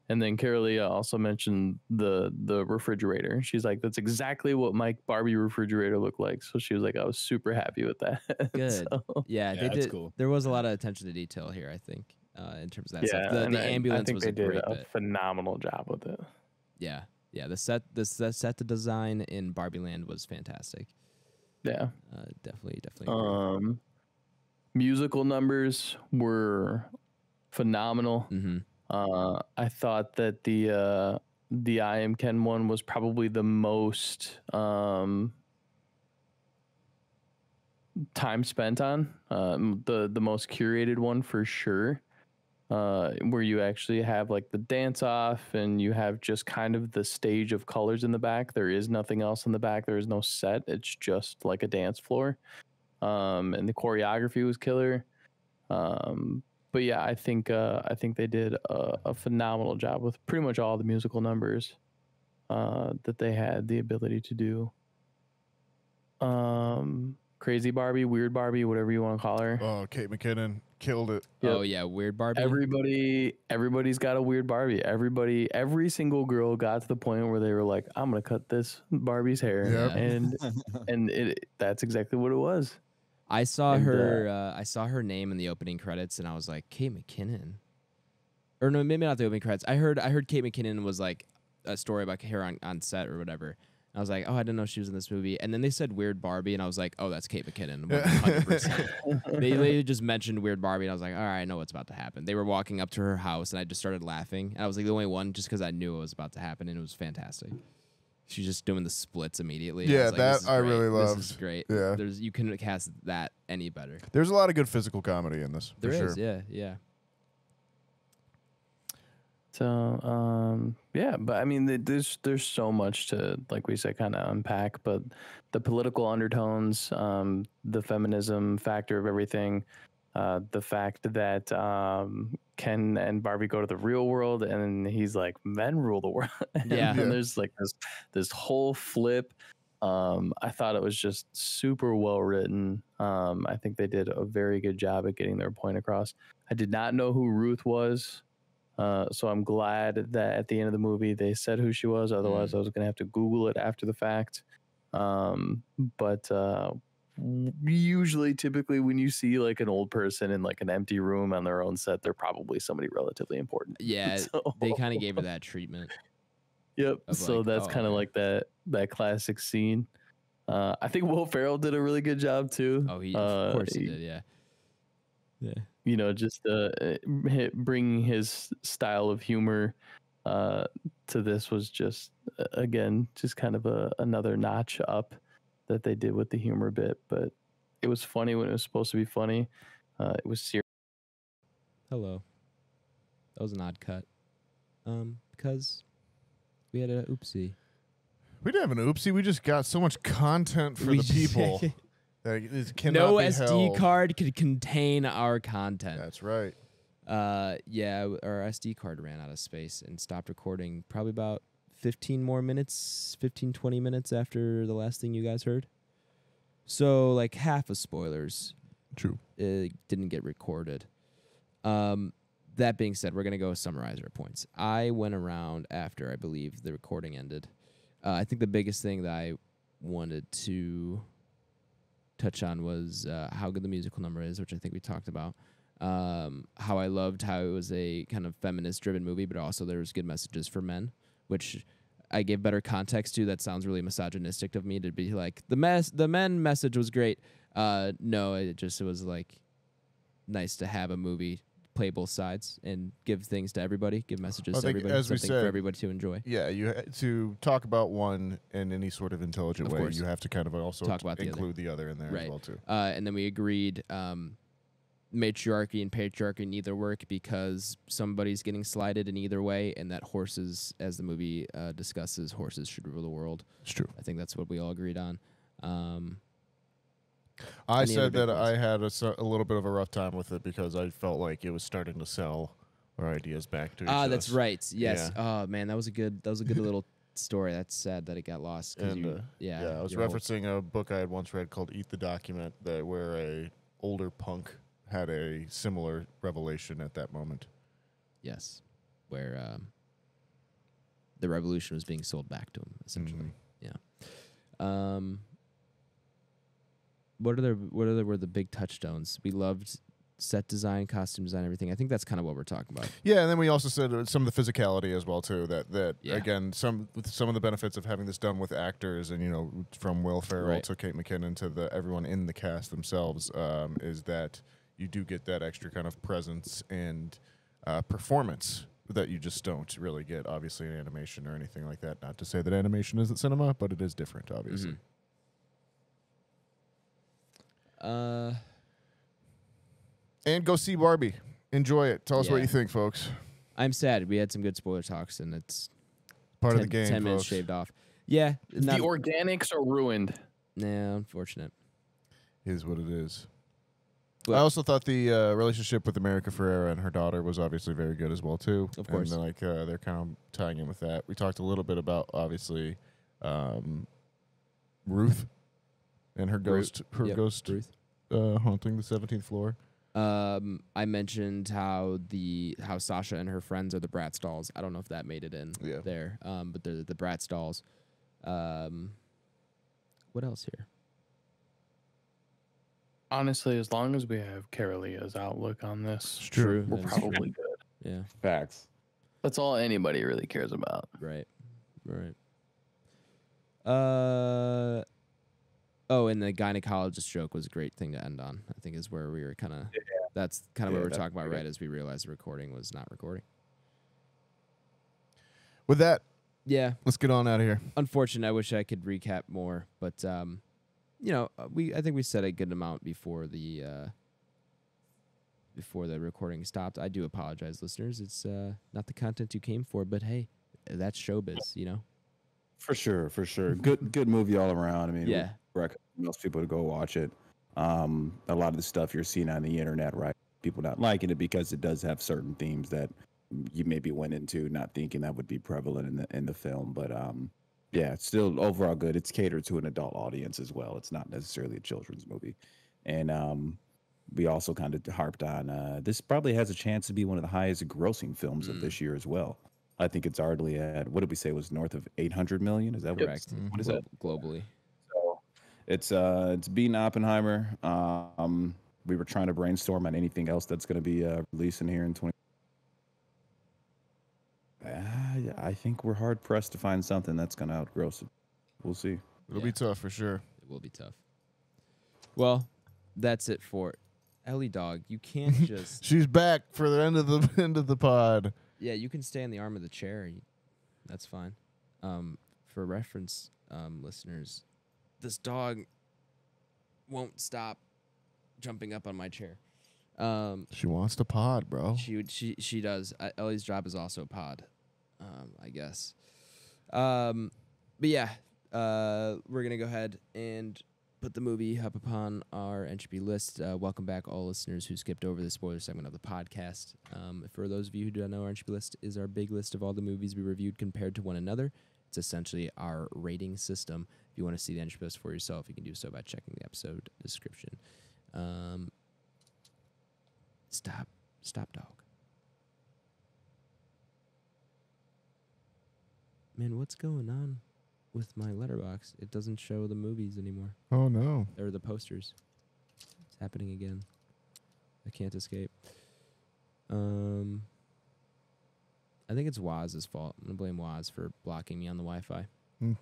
And then Carolia also mentioned the refrigerator. She's like, that's exactly what my Barbie refrigerator looked like. So she was like, I was super happy with that. Good. So, Yeah, they did. Cool. There was a lot of attention to detail here, I think, in terms of that yeah, stuff. and The ambulance I think was they a great did a bit. phenomenal job with it. Yeah. The set to design in Barbie Land was fantastic. Yeah. Definitely. Agree. Musical numbers were phenomenal. Mm-hmm. I thought that the I Am Ken one was probably the most time spent on, the most curated one for sure, where you actually have like the dance off and you have just kind of the stage of colors in the back. There is nothing else in the back. There is no set. It's just like a dance floor, and the choreography was killer. But yeah, I think they did a phenomenal job with pretty much all the musical numbers that they had the ability to do. Crazy Barbie, Weird Barbie, whatever you want to call her. Oh, Kate McKinnon killed it. Yep. Oh yeah, Weird Barbie. Everybody's got a weird Barbie. Every single girl got to the point where they were like, I'm gonna cut this Barbie's hair, and that's exactly what it was. I saw her name in the opening credits, and I was like, Kate McKinnon, or no, maybe not the opening credits. I heard Kate McKinnon was like a story about her on set or whatever, I was like, oh, I didn't know she was in this movie. And then they said Weird Barbie, and I was like, oh, that's Kate McKinnon, 100%. They just mentioned Weird Barbie, and I was like, all right, I know what's about to happen. They were walking up to her house, and I just started laughing. And I was like the only one just because I knew it was about to happen, and it was fantastic. She's just doing the splits immediately. Yeah, like, that I really loved. This is great. Yeah. You couldn't cast that any better. There's a lot of good physical comedy in this. There for is, sure. yeah. So yeah, but I mean, there's so much to, like we said, kind of unpack. But the political undertones, the feminism factor of everything, the fact that Ken and Barbie go to the real world, and he's like, men rule the world. Yeah. And there's like this whole flip. I thought it was just super well written. I think they did a very good job at getting their point across. I did not know who Ruth was. So I'm glad that at the end of the movie they said who she was. Otherwise, I was going to have to Google it after the fact. But usually, typically, when you see like an old person in like an empty room on their own set, they're probably somebody relatively important. Yeah, So- they kind of gave her that treatment. Yep. of So like, that's oh, kind of yeah. like that classic scene. I think Will Ferrell did a really good job too. Oh, of course he did, yeah. Yeah. You know, just bringing his style of humor to this was just, again, just kind of another notch up that they did with the humor bit. But it was funny when it was supposed to be funny. It was serious. Hello. That was an odd cut. Because we had a oopsie. We didn't have an oopsie. We just got so much content for the people. That it cannot No be SD held. card could contain our content. That's right. Yeah, our SD card ran out of space and stopped recording probably about 15 more minutes, 15, 20 minutes after the last thing you guys heard. So, like, half of spoilers True. didn't get recorded. That being said, we're going to go summarize our points. I went around after, I believe, the recording ended. I think the biggest thing that I wanted to touch on was how good the musical number is, which I think we talked about. How I loved how it was a kind of feminist-driven movie, but also there was good messages for men, which I gave better context to. That sounds really misogynistic of me to be like, the men message was great. No, it was like nice to have a movie play both sides and give things to everybody, give messages to everybody, as we something said, for everybody to enjoy. Yeah, to talk about one in any sort of intelligent Of way, course. you have to kind of also Talk about include the other in there Right. as well too. And then we agreed matriarchy and patriarchy neither work because somebody's getting slighted in either way, and that horses, as the movie discusses, horses should rule the world. It's true. I think that's what we all agreed on. I Any other said big that points? I had a little bit of a rough time with it because I felt like it was starting to sell our ideas back to each of That's us. right. Yes. Yeah. Oh man, that was a good little story. That's sad that it got lost. 'Cause And yeah, I was your whole- referencing a book I had once read called "Eat the Document," where a older punk had a similar revelation at that moment. Yes, where the revolution was being sold back to him, essentially. Yeah. What were the big touchstones? We loved set design, costume design, everything. I think that's kind of what we're talking about. Yeah, and then we also said some of the physicality as well too. That Yeah. again, some of the benefits of having this done with actors, and from Will Ferrell Right. to Kate McKinnon to everyone in the cast themselves, is that you do get that extra kind of presence and performance that you just don't really get, obviously, in animation or anything like that. Not to say that animation isn't cinema, but it is different, obviously. And go see Barbie. Enjoy it. Tell us what Yeah. you think, folks. I'm sad. We had some good spoiler talks, and it's Part 10, of the game, 10 minutes folks. shaved off. Yeah. The organics are ruined. Nah, unfortunate. Is what it is. But- I also thought the relationship with America Ferrera and her daughter was obviously very good as well too. Of course. and they're kind of tying in with that. We talked a little bit about obviously Ruth and her ghost, Yep, Ruth. haunting the 17th floor. I mentioned how Sasha and her friends are the Bratz dolls. I don't know if that made it in Yeah. there. But they're the Bratz dolls. What else here? Honestly, as long as we have Carolia's outlook on this, True. we're That is probably good. Yeah. Facts. That's all anybody really cares about. Right. Oh, and the gynecologist joke was a great thing to end on. I think is where we were kind of. That's kind of what we're talking about, right? As we realized the recording was not recording. With that, yeah, let's get on out of here. Unfortunate. I wish I could recap more, but I think we said a good amount before the recording stopped. I do apologize, listeners. It's not the content you came for, but hey, that's showbiz, For sure. Good movie all around. I mean, yeah. we recommend most people to go watch it. A lot of the stuff you're seeing on the internet, right? People not liking it because it does have certain themes that you maybe went into not thinking that would be prevalent in the film. But yeah, it's still overall good. It's catered to an adult audience as well. It's not necessarily a children's movie. And we also kind of harped on this probably has a chance to be one of the highest grossing films of this year as well. I think it's already at, what did we say, it was north of 800 million? Is that correct? What is that? Globally. So it's beating Oppenheimer. We were trying to brainstorm on anything else that's going to be releasing here in 20. I think we're hard pressed to find something that's going to outgross it. We'll see. It'll be tough for sure. It will be tough. Well, that's it for Ellie Dog. You can't just. She's back for the end of the pod. Yeah, you can stay on the arm of the chair. That's fine. For reference, listeners, this dog won't stop jumping up on my chair. She wants to pod, bro. She does. Ellie's job is also pod, I guess. But yeah, we're gonna go ahead and put the movie up upon our Entropy list. Welcome back, all listeners who skipped over the spoiler segment of the podcast. For those of you who do not know, our Entropy list is our big list of all the movies we reviewed compared to one another. It's essentially our rating system. If you want to see the Entropy list for yourself, you can do so by checking the episode description. Stop, dog. Man, what's going on with my Letterboxd? It doesn't show the movies anymore. Oh no. Or the posters. It's happening again. I can't escape. I think it's Waz's fault. I'm gonna blame Waz for blocking me on the Wi-Fi.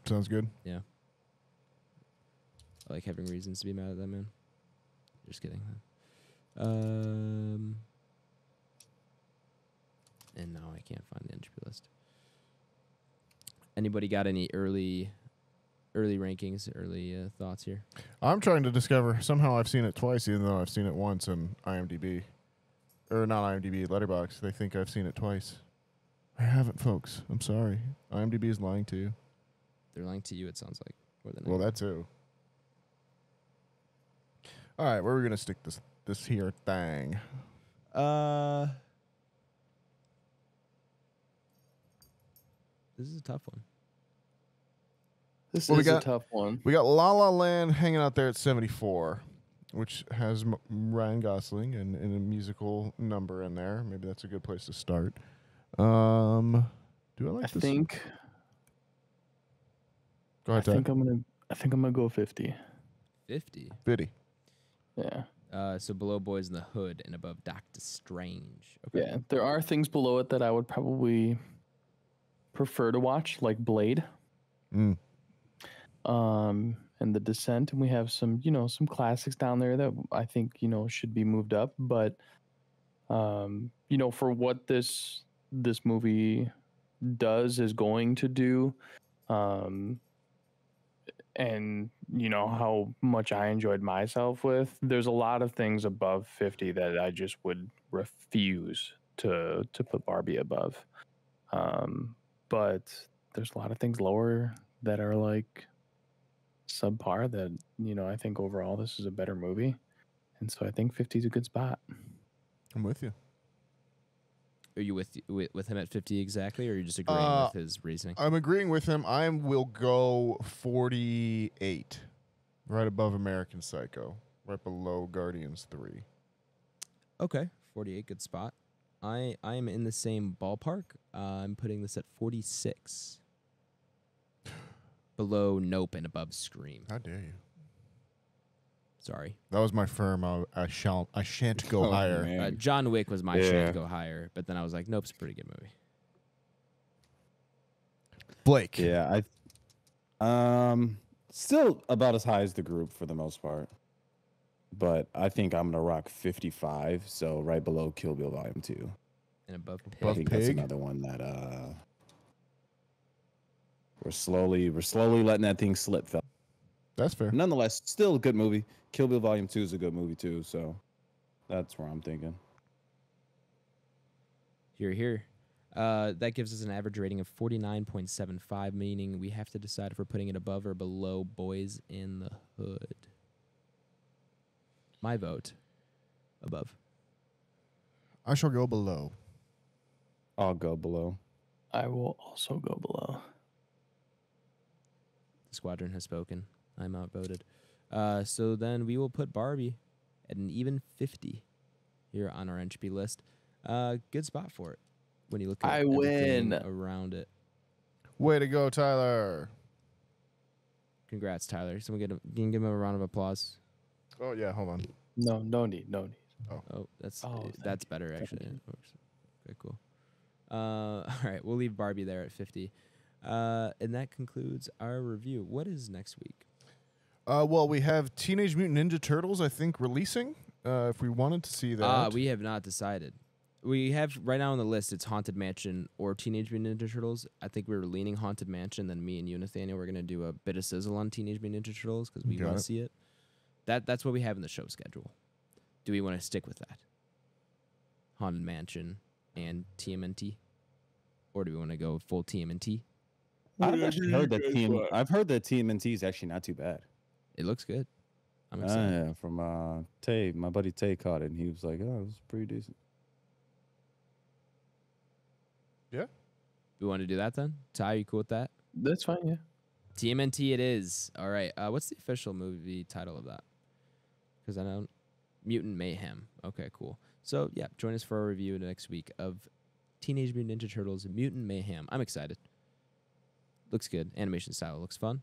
Sounds good. Yeah. I like having reasons to be mad at that man. Just kidding. And now I can't find the entropy list. Anybody got any early rankings, early thoughts here? I'm trying to discover. Somehow I've seen it twice, even though I've seen it once in IMDb. Or not IMDb, Letterboxd. They think I've seen it twice. I haven't, folks. I'm sorry. IMDb is lying to you. They're lying to you, it sounds like. More than well, that too. All right, where are we going to stick this here thing? This is a tough one. This is a tough one. We got La La Land hanging out there at 74, which has Ryan Gosling and a musical number in there. Maybe that's a good place to start. Do I like this? Think. Go ahead, I think I'm gonna go 50. 50. 50. Yeah. So below Boys in the Hood and above Doctor Strange. Okay. Yeah, there are things below it that I would probably prefer to watch, like Blade. And The Descent, and we have some classics down there that I think should be moved up. But for what this movie is going to do, and how much I enjoyed myself with, there's a lot of things above 50 that I just would refuse to put Barbie above. But there's a lot of things lower that are like subpar that I think overall this is a better movie, and so I think 50 is a good spot. I'm with you. Are you with him at 50 exactly, or are you just agreeing with his reasoning? I'm agreeing with him. I will go 48, right above American Psycho, right below Guardians 3. Okay, 48, good spot. I am in the same ballpark. I'm putting this at 46. Below Nope and above Scream. How dare you? Sorry. That was my firm. I shan't go higher. John Wick was my shan't go higher, but then I was like, Nope's a pretty good movie. Blake. Yeah, Still about as high as the group for the most part. But I think I'm gonna rock 55, so right below Kill Bill Volume 2. And above Pig. Above I think that's Pig? another one that we're slowly letting that thing slip, fella. That's fair. Nonetheless, still a good movie. Kill Bill Volume 2 is a good movie too, so that's where I'm thinking. Here. That gives us an average rating of 49.75, meaning we have to decide if we're putting it above or below Boys in the Hood. My vote, above. I shall go below. I'll go below. I will also go below. The squadron has spoken. I'm outvoted. So then we will put Barbie at an even 50 here on our Entropy list. Good spot for it when you look at I everything win. around it. Way to go, Tyler. Congrats, Tyler. Someone can give him a round of applause. Oh, yeah, hold on. No need. Oh, that's Oh, that's thank better you. actually. It works. Okay, cool. All right, we'll leave Barbie there at 50. And that concludes our review. What is next week? Well, we have Teenage Mutant Ninja Turtles, I think, releasing. If we wanted to see that. We have not decided. We have right now on the list, it's Haunted Mansion or Teenage Mutant Ninja Turtles. I think we were leaning Haunted Mansion. Then me and you, Nathaniel, we're going to do a bit of sizzle on Teenage Mutant Ninja Turtles because we Got want it. to see it. That's what we have in the show schedule. Do we want to stick with that? Haunted Mansion and TMNT? Or do we want to go full TMNT? I've actually heard that TMNT is actually not too bad. It looks good. I'm excited. Yeah, from Tay, my buddy Tay caught it, and he was like, "Oh, it was pretty decent." Yeah. We want to do that then? Ty, you cool with that? That's fine, yeah. TMNT it is. All right. What's the official movie title of that? Because I don't... Mutant Mayhem. Okay, cool. So, yeah, join us for a review next week of Teenage Mutant Ninja Turtles Mutant Mayhem. I'm excited. Looks good. Animation style looks fun.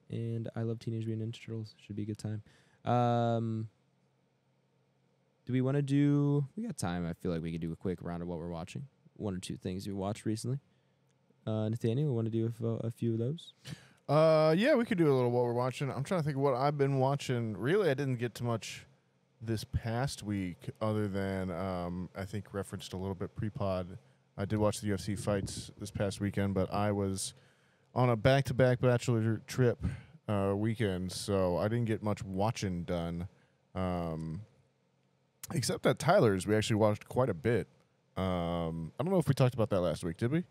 And I love Teenage Mutant Ninja Turtles. Should be a good time. Do we want to do... We got time. I feel like we could do a quick round of what we're watching. One or two things you watched recently. Nathaniel, we want to do a few of those? Yeah, we could do a little what we're watching. I'm trying to think of what I've been watching. Really, I didn't get to much this past week other than I think referenced a little bit pre-pod. I did watch the UFC fights this past weekend, but I was on a back-to-back bachelor trip weekend, so I didn't get much watching done. Except at Tyler's, we actually watched quite a bit. I don't know if we talked about that last week, did we?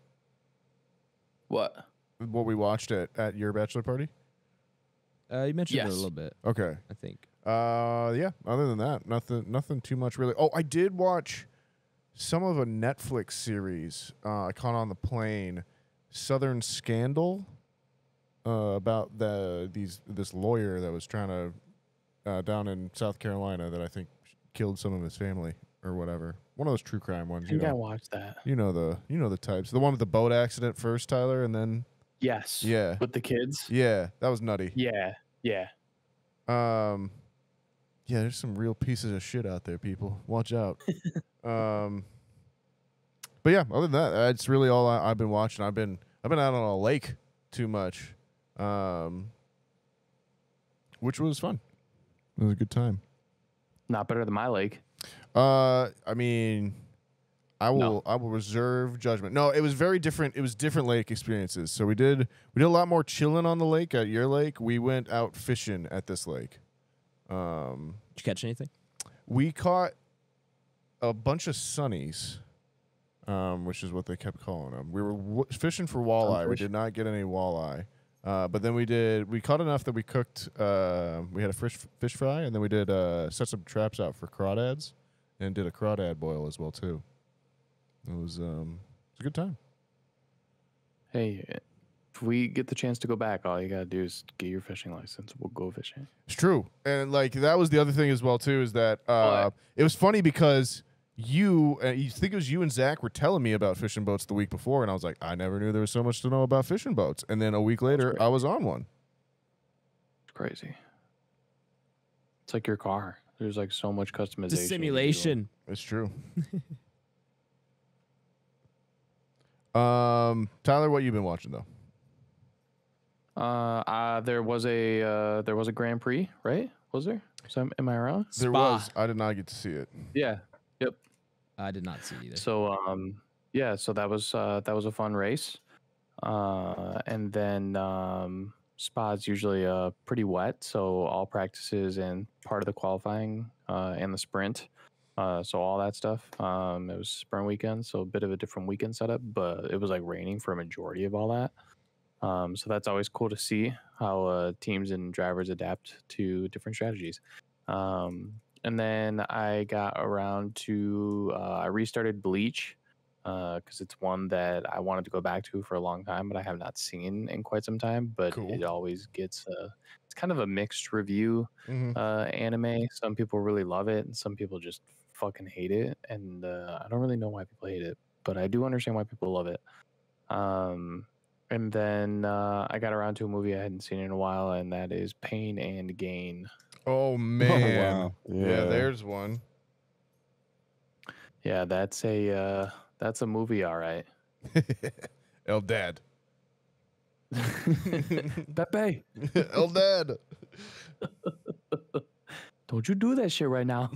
What? What we watched at your bachelor party? You mentioned it Yes. a little bit, Okay. I think. Yeah. Other than that, nothing too much really. Oh, I did watch some of a Netflix series I caught on the plane, Southern Scandal, about this lawyer that was trying to down in South Carolina that I think killed some of his family or whatever. One of those true crime ones. I think I watched that. You know the types. The one with the boat accident first, Tyler, and then Yes. yeah, With the kids? yeah, that was nutty. Yeah. Yeah, there's some real pieces of shit out there, people. Watch out. But yeah, other than that, that's really all I've been watching. I've been out on a lake too much, which was fun. It was a good time. Not better than my lake. I mean, I will reserve judgment. No, it was very different. It was different lake experiences. So we did a lot more chilling on the lake at your lake. We went out fishing at this lake. Did you catch anything? We caught a bunch of sunnies, which is what they kept calling them. We were fishing for walleye. We did not get any walleye. But then we caught enough that we cooked, we had a fish fry, and then we did set some traps out for crawdads and did a crawdad boil as well, too. It was a good time. Hey, if we get the chance to go back, all you gotta do is get your fishing license. We'll go fishing. It's true. And, like, that was the other thing as well, too, is that it was funny because you think it was you and Zach were telling me about fishing boats the week before, and I was like, I never knew there was so much to know about fishing boats. And then a week later, great. I was on one. It's crazy. It's like your car. There's like so much customization. It's a simulation. It's true. Tyler, what you been watching though? There was a Grand Prix, right? Was there? So am I wrong? There Spa. was. I did not get to see it. Yeah. Yep. I did not see it either. So yeah, so that was a fun race. And then Spa's usually pretty wet, so all practices and part of the qualifying and the sprint. So all that stuff. It was sprint weekend, so a bit of a different weekend setup, but it was like raining for a majority of all that. So that's always cool to see how teams and drivers adapt to different strategies. And then I got around to I restarted Bleach because it's one that I wanted to go back to for a long time, but I have not seen in quite some time. But Cool. it always gets it's kind of a mixed review Mhm. anime. Some people really love it, and some people just fucking hate it. And I don't really know why people hate it, but I do understand why people love it. And then I got around to a movie I hadn't seen in a while, and that is Pain and Gain. Oh man. wow. Yeah, Yeah. there's one. Yeah, that's a movie, all right. El Dad. Pepe, El Dad. don't you do that shit right now.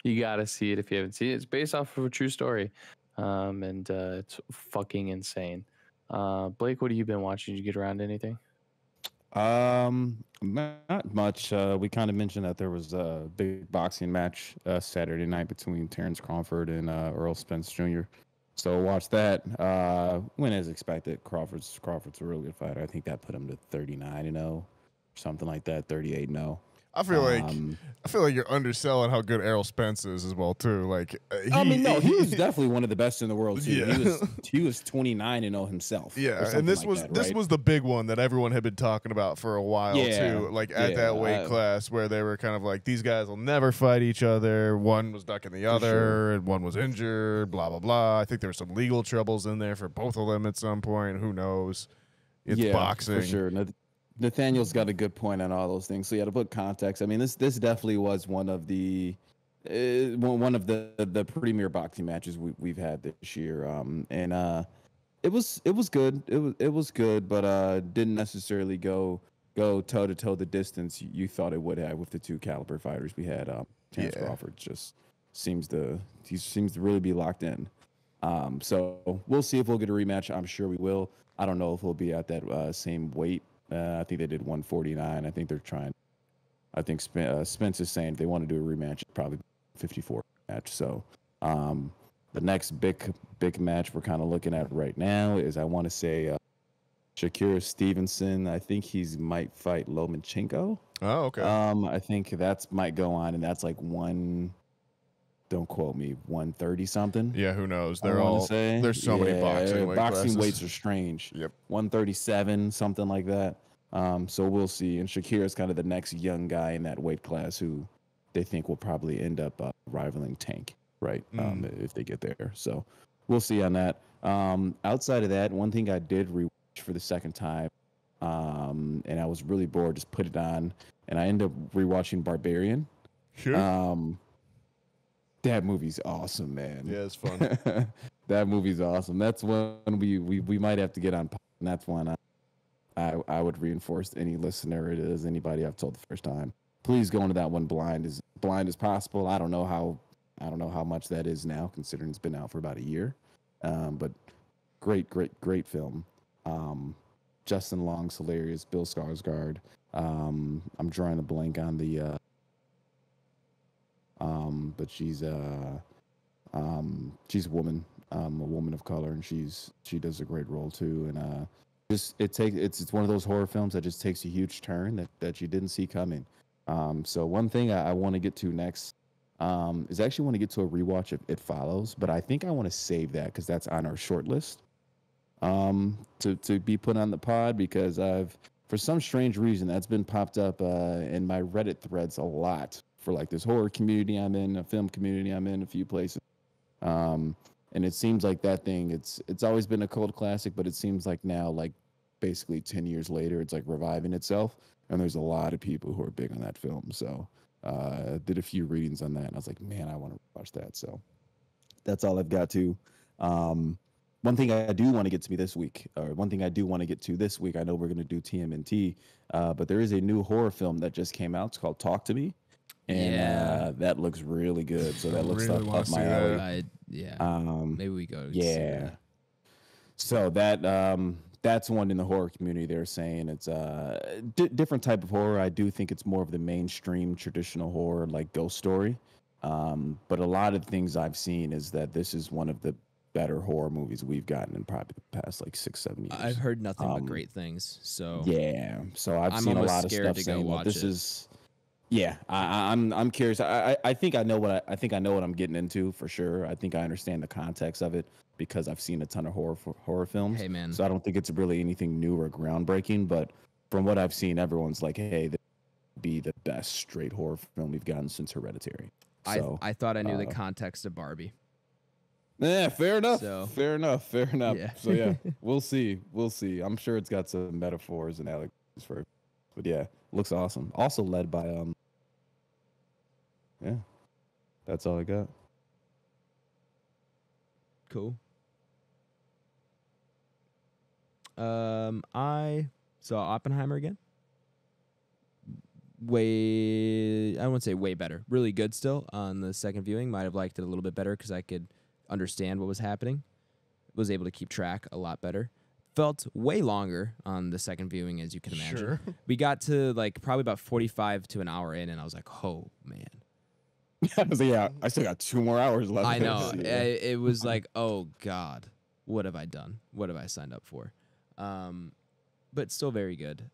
You gotta see it if you haven't seen it. It's based off of a true story, and it's fucking insane. Blake, what have you been watching? Did you get around to anything? Not much. We kind of mentioned that there was a big boxing match Saturday night between Terrence Crawford and Earl Spence Jr. So watch that. Went as expected. Crawford's a really good fighter. I think that put him to 39-0, something like that. 38-0. I feel like you're underselling how good Errol Spence is as well too. Like he was definitely one of the best in the world too. Yeah. He was 29-0 himself. Yeah, and this was the big one that everyone had been talking about for a while too. Like at that weight class where they were kind of like, these guys will never fight each other. One was ducking the other, and one was injured. Blah blah blah. I think there were some legal troubles in there for both of them at some point. Who knows? It's boxing for sure. Nathaniel's got a good point on all those things. So yeah, to put context, I mean, this definitely was one of the premier boxing matches we've had this year. And it was good. It was good, but didn't necessarily go toe to toe the distance you thought it would have with the two caliber fighters we had. Terrence Crawford just seems to really be locked in. So we'll see if we'll get a rematch. I'm sure we will. I don't know if we'll be at that same weight. I think they did 149. I think they're trying. I think Spence is saying if they want to do a rematch, probably 54 match. So the next big match we're kind of looking at right now is, I want to say, Shakira Stevenson. I think might fight Lomachenko. Oh, okay. I think that's might go on, and that's like don't quote me, 130 something. Yeah, who knows? There's so many boxing classes. Weights are strange. Yep. 137, something like that. So we'll see. And Shakira's kind of the next young guy in that weight class who they think will probably end up rivaling Tank, right? If they get there. So we'll see on that. Outside of that, one thing I did rewatch for the second time, and I was really bored, just put it on, and I ended up rewatching Barbarian. Sure. That movie's awesome, man. Yeah, it's fun. That movie's awesome. That's one we might have to get on. And that's one I would reinforce to any listener. It is anybody I've told the first time. Please go into that one blind as possible. I don't know how much that is now, considering it's been out for about a year. But great film. Justin Long's hilarious. Bill Skarsgård. I'm drawing a blank on the. But she's a woman, a woman of color, and she does a great role too. And it's one of those horror films that just takes a huge turn that you didn't see coming. So one thing I want to get to next is actually want to get to a rewatch of It Follows, but I think I want to save that because that's on our short list to be put on the pod, because for some strange reason that's been popped up in my Reddit threads a lot. For like this horror community I'm in, a film community I'm in, a few places. And it seems like that thing, it's always been a cult classic, but it seems like now, like basically 10 years later, it's like reviving itself. And there's a lot of people who are big on that film. So did a few readings on that, and I was like, man, I want to watch that. So that's all I've got to. one thing I do want to get to this week, or one thing I do want to get to this week. I know we're going to do TMNT, but there is a new horror film that just came out. It's called Talk to Me, and that looks really good. So that looks really wanna up my see that. alley. Maybe we go. See Yeah. that. So that's one in the horror community. They're saying it's different type of horror. I do think it's more of the mainstream traditional horror, like Ghost Story. But a lot of things I've seen is that this is one of the better horror movies we've gotten in probably the past like 6-7 years. I've heard nothing but great things. So yeah, so I've I'm seen a almost lot of scared stuff to go saying that watch this it. is. Yeah, I'm curious. I think I know what I'm getting into for sure. I think I understand the context of it because I've seen a ton of horror films. Hey, man. So I don't think it's really anything new or groundbreaking. But from what I've seen, everyone's like, "Hey, this would be the best straight horror film we've gotten since Hereditary." So I thought I knew the context of Barbie. yeah, fair enough. So- Fair enough. Yeah. So yeah, we'll see. I'm sure it's got some metaphors and allegories for it. But yeah, looks awesome. Also led by yeah, that's all I got. Cool. I saw Oppenheimer again. I wouldn't say way better. Really good still on the second viewing. Might have liked it a little bit better because I could understand what was happening. Was able to keep track a lot better. Felt way longer on the second viewing, as you can imagine. Sure. We got to like probably about 45 to an hour in, and I was like, oh, man. Yeah, I still got 2 more hours left. I know. Yeah. It was like, oh, God, what have I done? What have I signed up for? But still very good.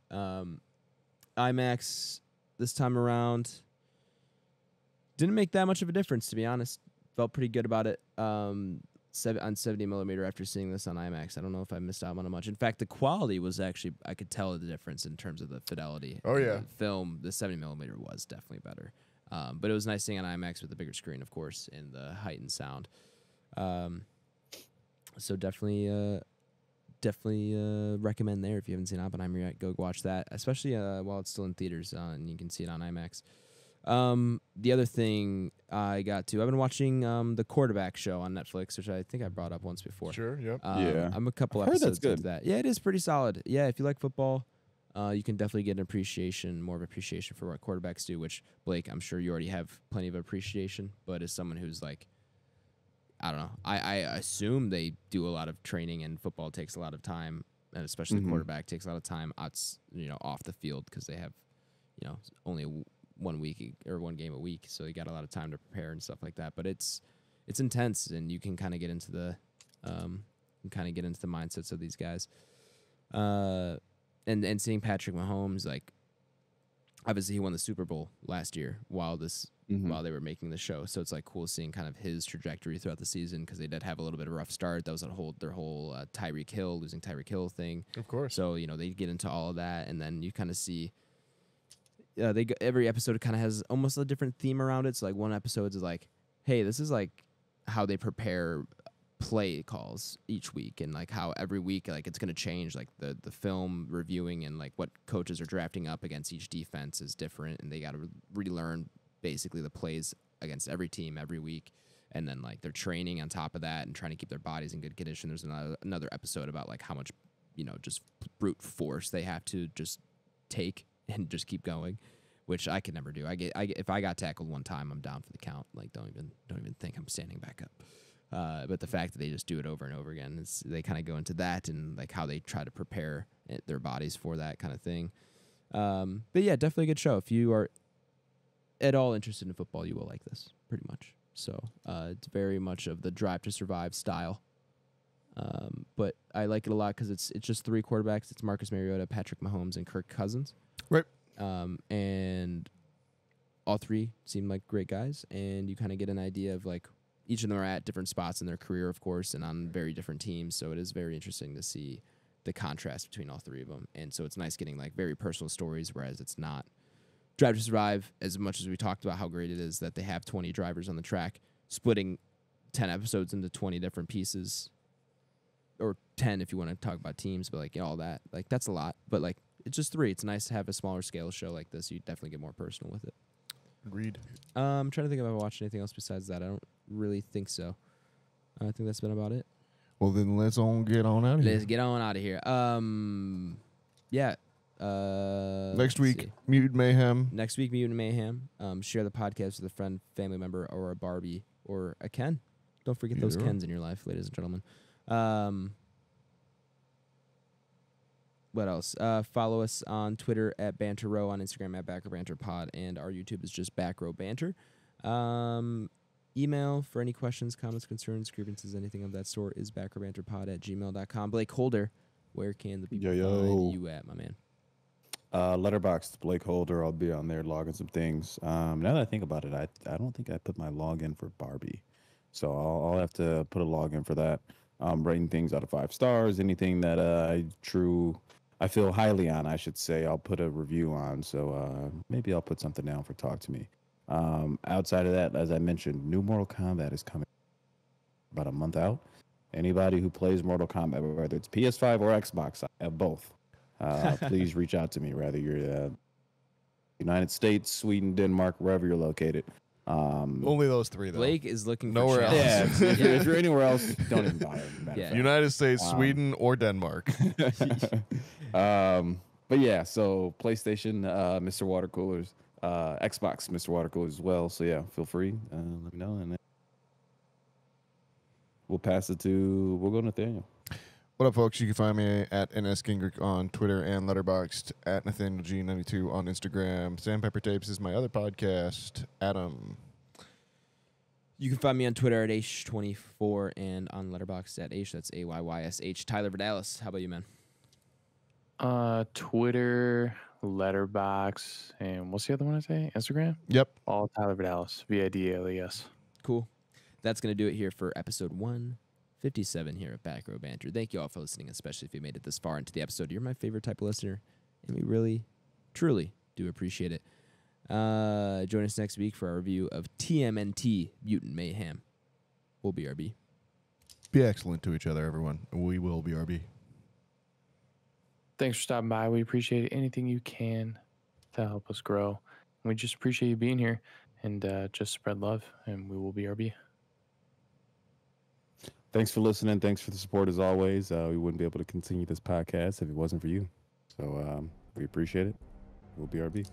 IMAX this time around didn't make that much of a difference, to be honest. Felt pretty good about it. On 70 millimeter after seeing this on IMAX. I don't know if I missed out on much. In fact, the quality was actually, I could tell the difference in terms of the fidelity. Oh, yeah. The film, the 70 millimeter was definitely better. But it was nice seeing on IMAX with the bigger screen, of course, and the heightened sound. So definitely recommend there if you haven't seen Oppenheimer yet. Go watch that, especially while it's still in theaters and you can see it on IMAX. The other thing I've been watching the Quarterback Show on Netflix, which I think I brought up once before. Sure. Yep. Yeah. I'm a couple I've heard episodes that's into good. that. Yeah, it is pretty solid. Yeah, if you like football, you can definitely get more of appreciation for what quarterbacks do, which, Blake, I'm sure you already have plenty of appreciation, but as someone who's like, I don't know, I assume they do a lot of training and football takes a lot of time, and especially the quarterback takes a lot of time off the field because they have, only 1 week or 1 game a week, so you got a lot of time to prepare and stuff like that. But it's intense, and you can kind of get into the mindsets of these guys. And seeing Patrick Mahomes, like, obviously he won the Super Bowl last year while they were making the show, so it's like cool seeing kind of his trajectory throughout the season because they did have a little bit of a rough start. That was their whole losing Tyreek Hill thing. Of course. So they get into all of that, and then you kind of see. Every episode kind of has almost a different theme around it. So like one episode is like, hey, this is like how they prepare play calls each week, and like how every week like it's gonna change. Like the film reviewing and like what coaches are drafting up against each defense is different, and they got to relearn basically the plays against every team every week. And then like they're training on top of that and trying to keep their bodies in good condition. There's another episode about like how much just brute force they have to just take and just keep going, which I could never do. If I got tackled one time, I'm down for the count. Like don't even think I'm standing back up. But the fact that they just do it over and over again, they kind of go into that and like how they try to prepare their bodies for that kind of thing. But yeah, definitely a good show. If you are at all interested in football, you will like this pretty much. So it's very much of the Drive to Survive style. But I like it a lot because it's just 3 quarterbacks. It's Marcus Mariota, Patrick Mahomes, and Kirk Cousins. Right. And all 3 seem like great guys, and you kind of get an idea of like each of them are at different spots in their career, of course, and on very different teams. So it is very interesting to see the contrast between all 3 of them. And so it's nice getting like very personal stories, whereas it's not Drive to Survive as much as we talked about how great it is that they have 20 drivers on the track, splitting 10 episodes into 20 different pieces, or 10 if you want to talk about teams, but like all that, like that's a lot. But like it's just 3. It's nice to have a smaller scale show like this. You definitely get more personal with it. Agreed. I'm trying to think if I watched anything else besides that. I don't really think so. I think that's been about it. Well, then let's all get on out of here. Let's get on out of here. Yeah. Next week, Mutant Mayhem. Next week, Mutant Mayhem. Share the podcast with a friend, family member, or a Barbie, or a Ken. Don't forget those Kens in your life, ladies and gentlemen. What else? Follow us on Twitter at Banter Row, on Instagram at Back Row Banter Pod, and our YouTube is just Back Row Banter. Email for any questions, comments, concerns, grievances, anything of that sort is backrowbanterpod@gmail.com. BlakeHolder, where can the people find you at, my man? Letterboxd, BlakeHolder. I'll be on there logging some things. Now that I think about it, I don't think I put my login for Barbie, so I'll have to put a login for that. Rating things out of 5 stars, anything that I feel highly on, I should say, I'll put a review on. So maybe I'll put something down for Talk to Me. Outside of that, as I mentioned, new Mortal Kombat is coming about a month out. Anybody who plays Mortal Kombat, whether it's PS5 or Xbox, I have both. Please reach out to me, whether you're United States, Sweden, Denmark, wherever you're located. Only those 3, though. Blake is looking nowhere for else. Yeah, if you're anywhere else, don't even bother. Yeah. United States, Sweden, or Denmark. But yeah, so PlayStation, Mr. Water Coolers, Xbox, Mr. Water Coolers as well. So yeah, feel free. Let me know, and then we'll go Nathaniel. What up, folks? You can find me at NSKingrich on Twitter and Letterboxd, at NathanielG92 on Instagram. Sandpiper Tapes is my other podcast. Adam. You can find me on Twitter at Aish24 and on Letterboxd at Aish. That's AYYSH. Tyler Vidalis, how about you, man? Twitter, Letterboxd, and what's the other one I say? Instagram? Yep. All Tyler Vidalis, VIDALES. Cool. That's going to do it here for episode 157 here at Back Row Banter. Thank you all for listening, especially if you made it this far into the episode. You're my favorite type of listener, and we really, truly do appreciate it. Join us next week for our review of TMNT Mutant Mayhem. We'll be RB. Be excellent to each other, everyone. We will be RB. Thanks for stopping by. We appreciate anything you can to help us grow. We just appreciate you being here, and just spread love, and we will be RB. Thanks for listening. Thanks for the support as always. We wouldn't be able to continue this podcast if it wasn't for you. So we appreciate it. We'll be RB.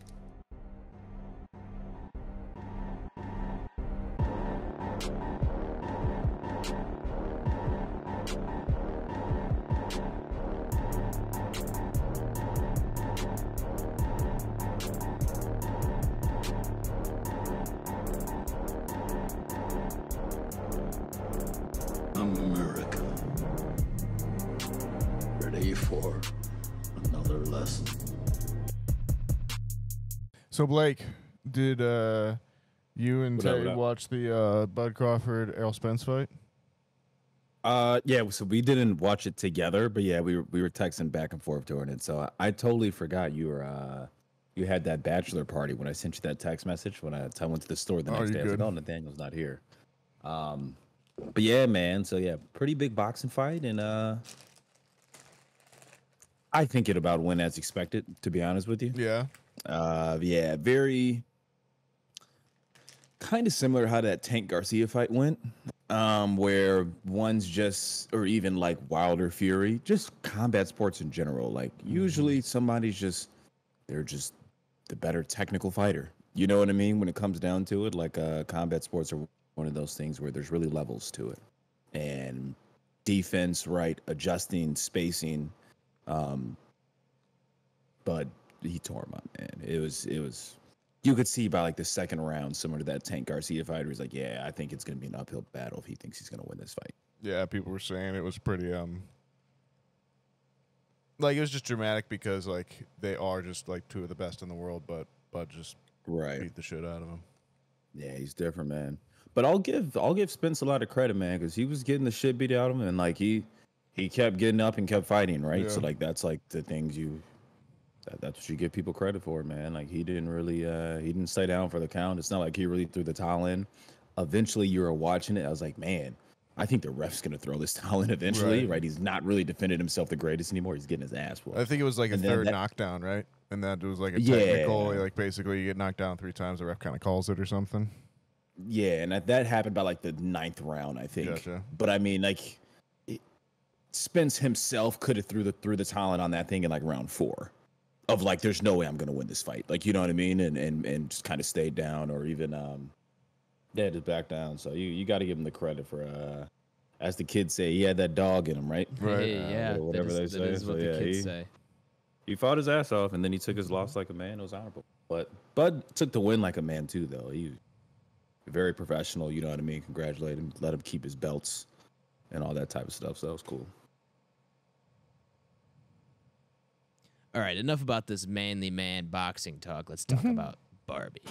I'm America. Ready for another lesson. So, Blake, did you and What up, Terry what up? watch the Bud Crawford Errol Spence fight? Yeah, so we didn't watch it together, but yeah, we were texting back and forth during it. So I totally forgot you had that bachelor party when I sent you that text message when I went to the store the next day. I was like, oh, Nathaniel's not here. But yeah, man. So yeah, pretty big boxing fight, and I think it about went as expected, to be honest with you. Yeah. Yeah, very kind of similar how that Tank Garcia fight went, where one's just, or even like Wilder Fury, just combat sports in general. Like usually they're just the better technical fighter. You know what I mean? When it comes down to it, like combat sports are one of those things where there's really levels to it, and defense, right, adjusting, spacing. But he tore him up, man. It was. You could see by like the second round, similar to that Tank Garcia fight, where he's like, "Yeah, I think it's gonna be an uphill battle if he thinks he's gonna win this fight." Yeah, people were saying it was pretty like it was just dramatic because like they are just like two of the best in the world, but Bud just beat the shit out of him. Yeah, he's different, man. But I'll give Spence a lot of credit, man, because he was getting the shit beat out of him, and like he kept getting up and kept fighting, right? Yeah. So like that's like the things that's what you give people credit for, man. Like he didn't stay down for the count. It's not like he really threw the towel in. Eventually, you were watching it. I was like, man, I think the ref's gonna throw this towel in eventually, right? He's not really defending himself the greatest anymore. He's getting his ass whooped. I think it was like a third knockdown, right? And that was like a technical, like basically you get knocked down 3 times, the ref kind of calls it or something. Yeah, and that happened by like the 9th round, I think. Gotcha. But I mean, like, Spence himself could have threw the talent on that thing in like round 4, of like, there's no way I'm gonna win this fight. Like, you know what I mean? And just kind of stayed down, or even just back down. So you got to give him the credit for as the kids say, he had that dog in him, right? Hey, yeah, whatever they that say. is what the kids say. He fought his ass off, and then he took his loss like a man. It was honorable. But Bud took the win like a man too, though. He very professional. You know what I mean? Congratulate him. Let him keep his belts and all that type of stuff. So that was cool. All right, enough about this manly man boxing talk. Let's talk about Barbie.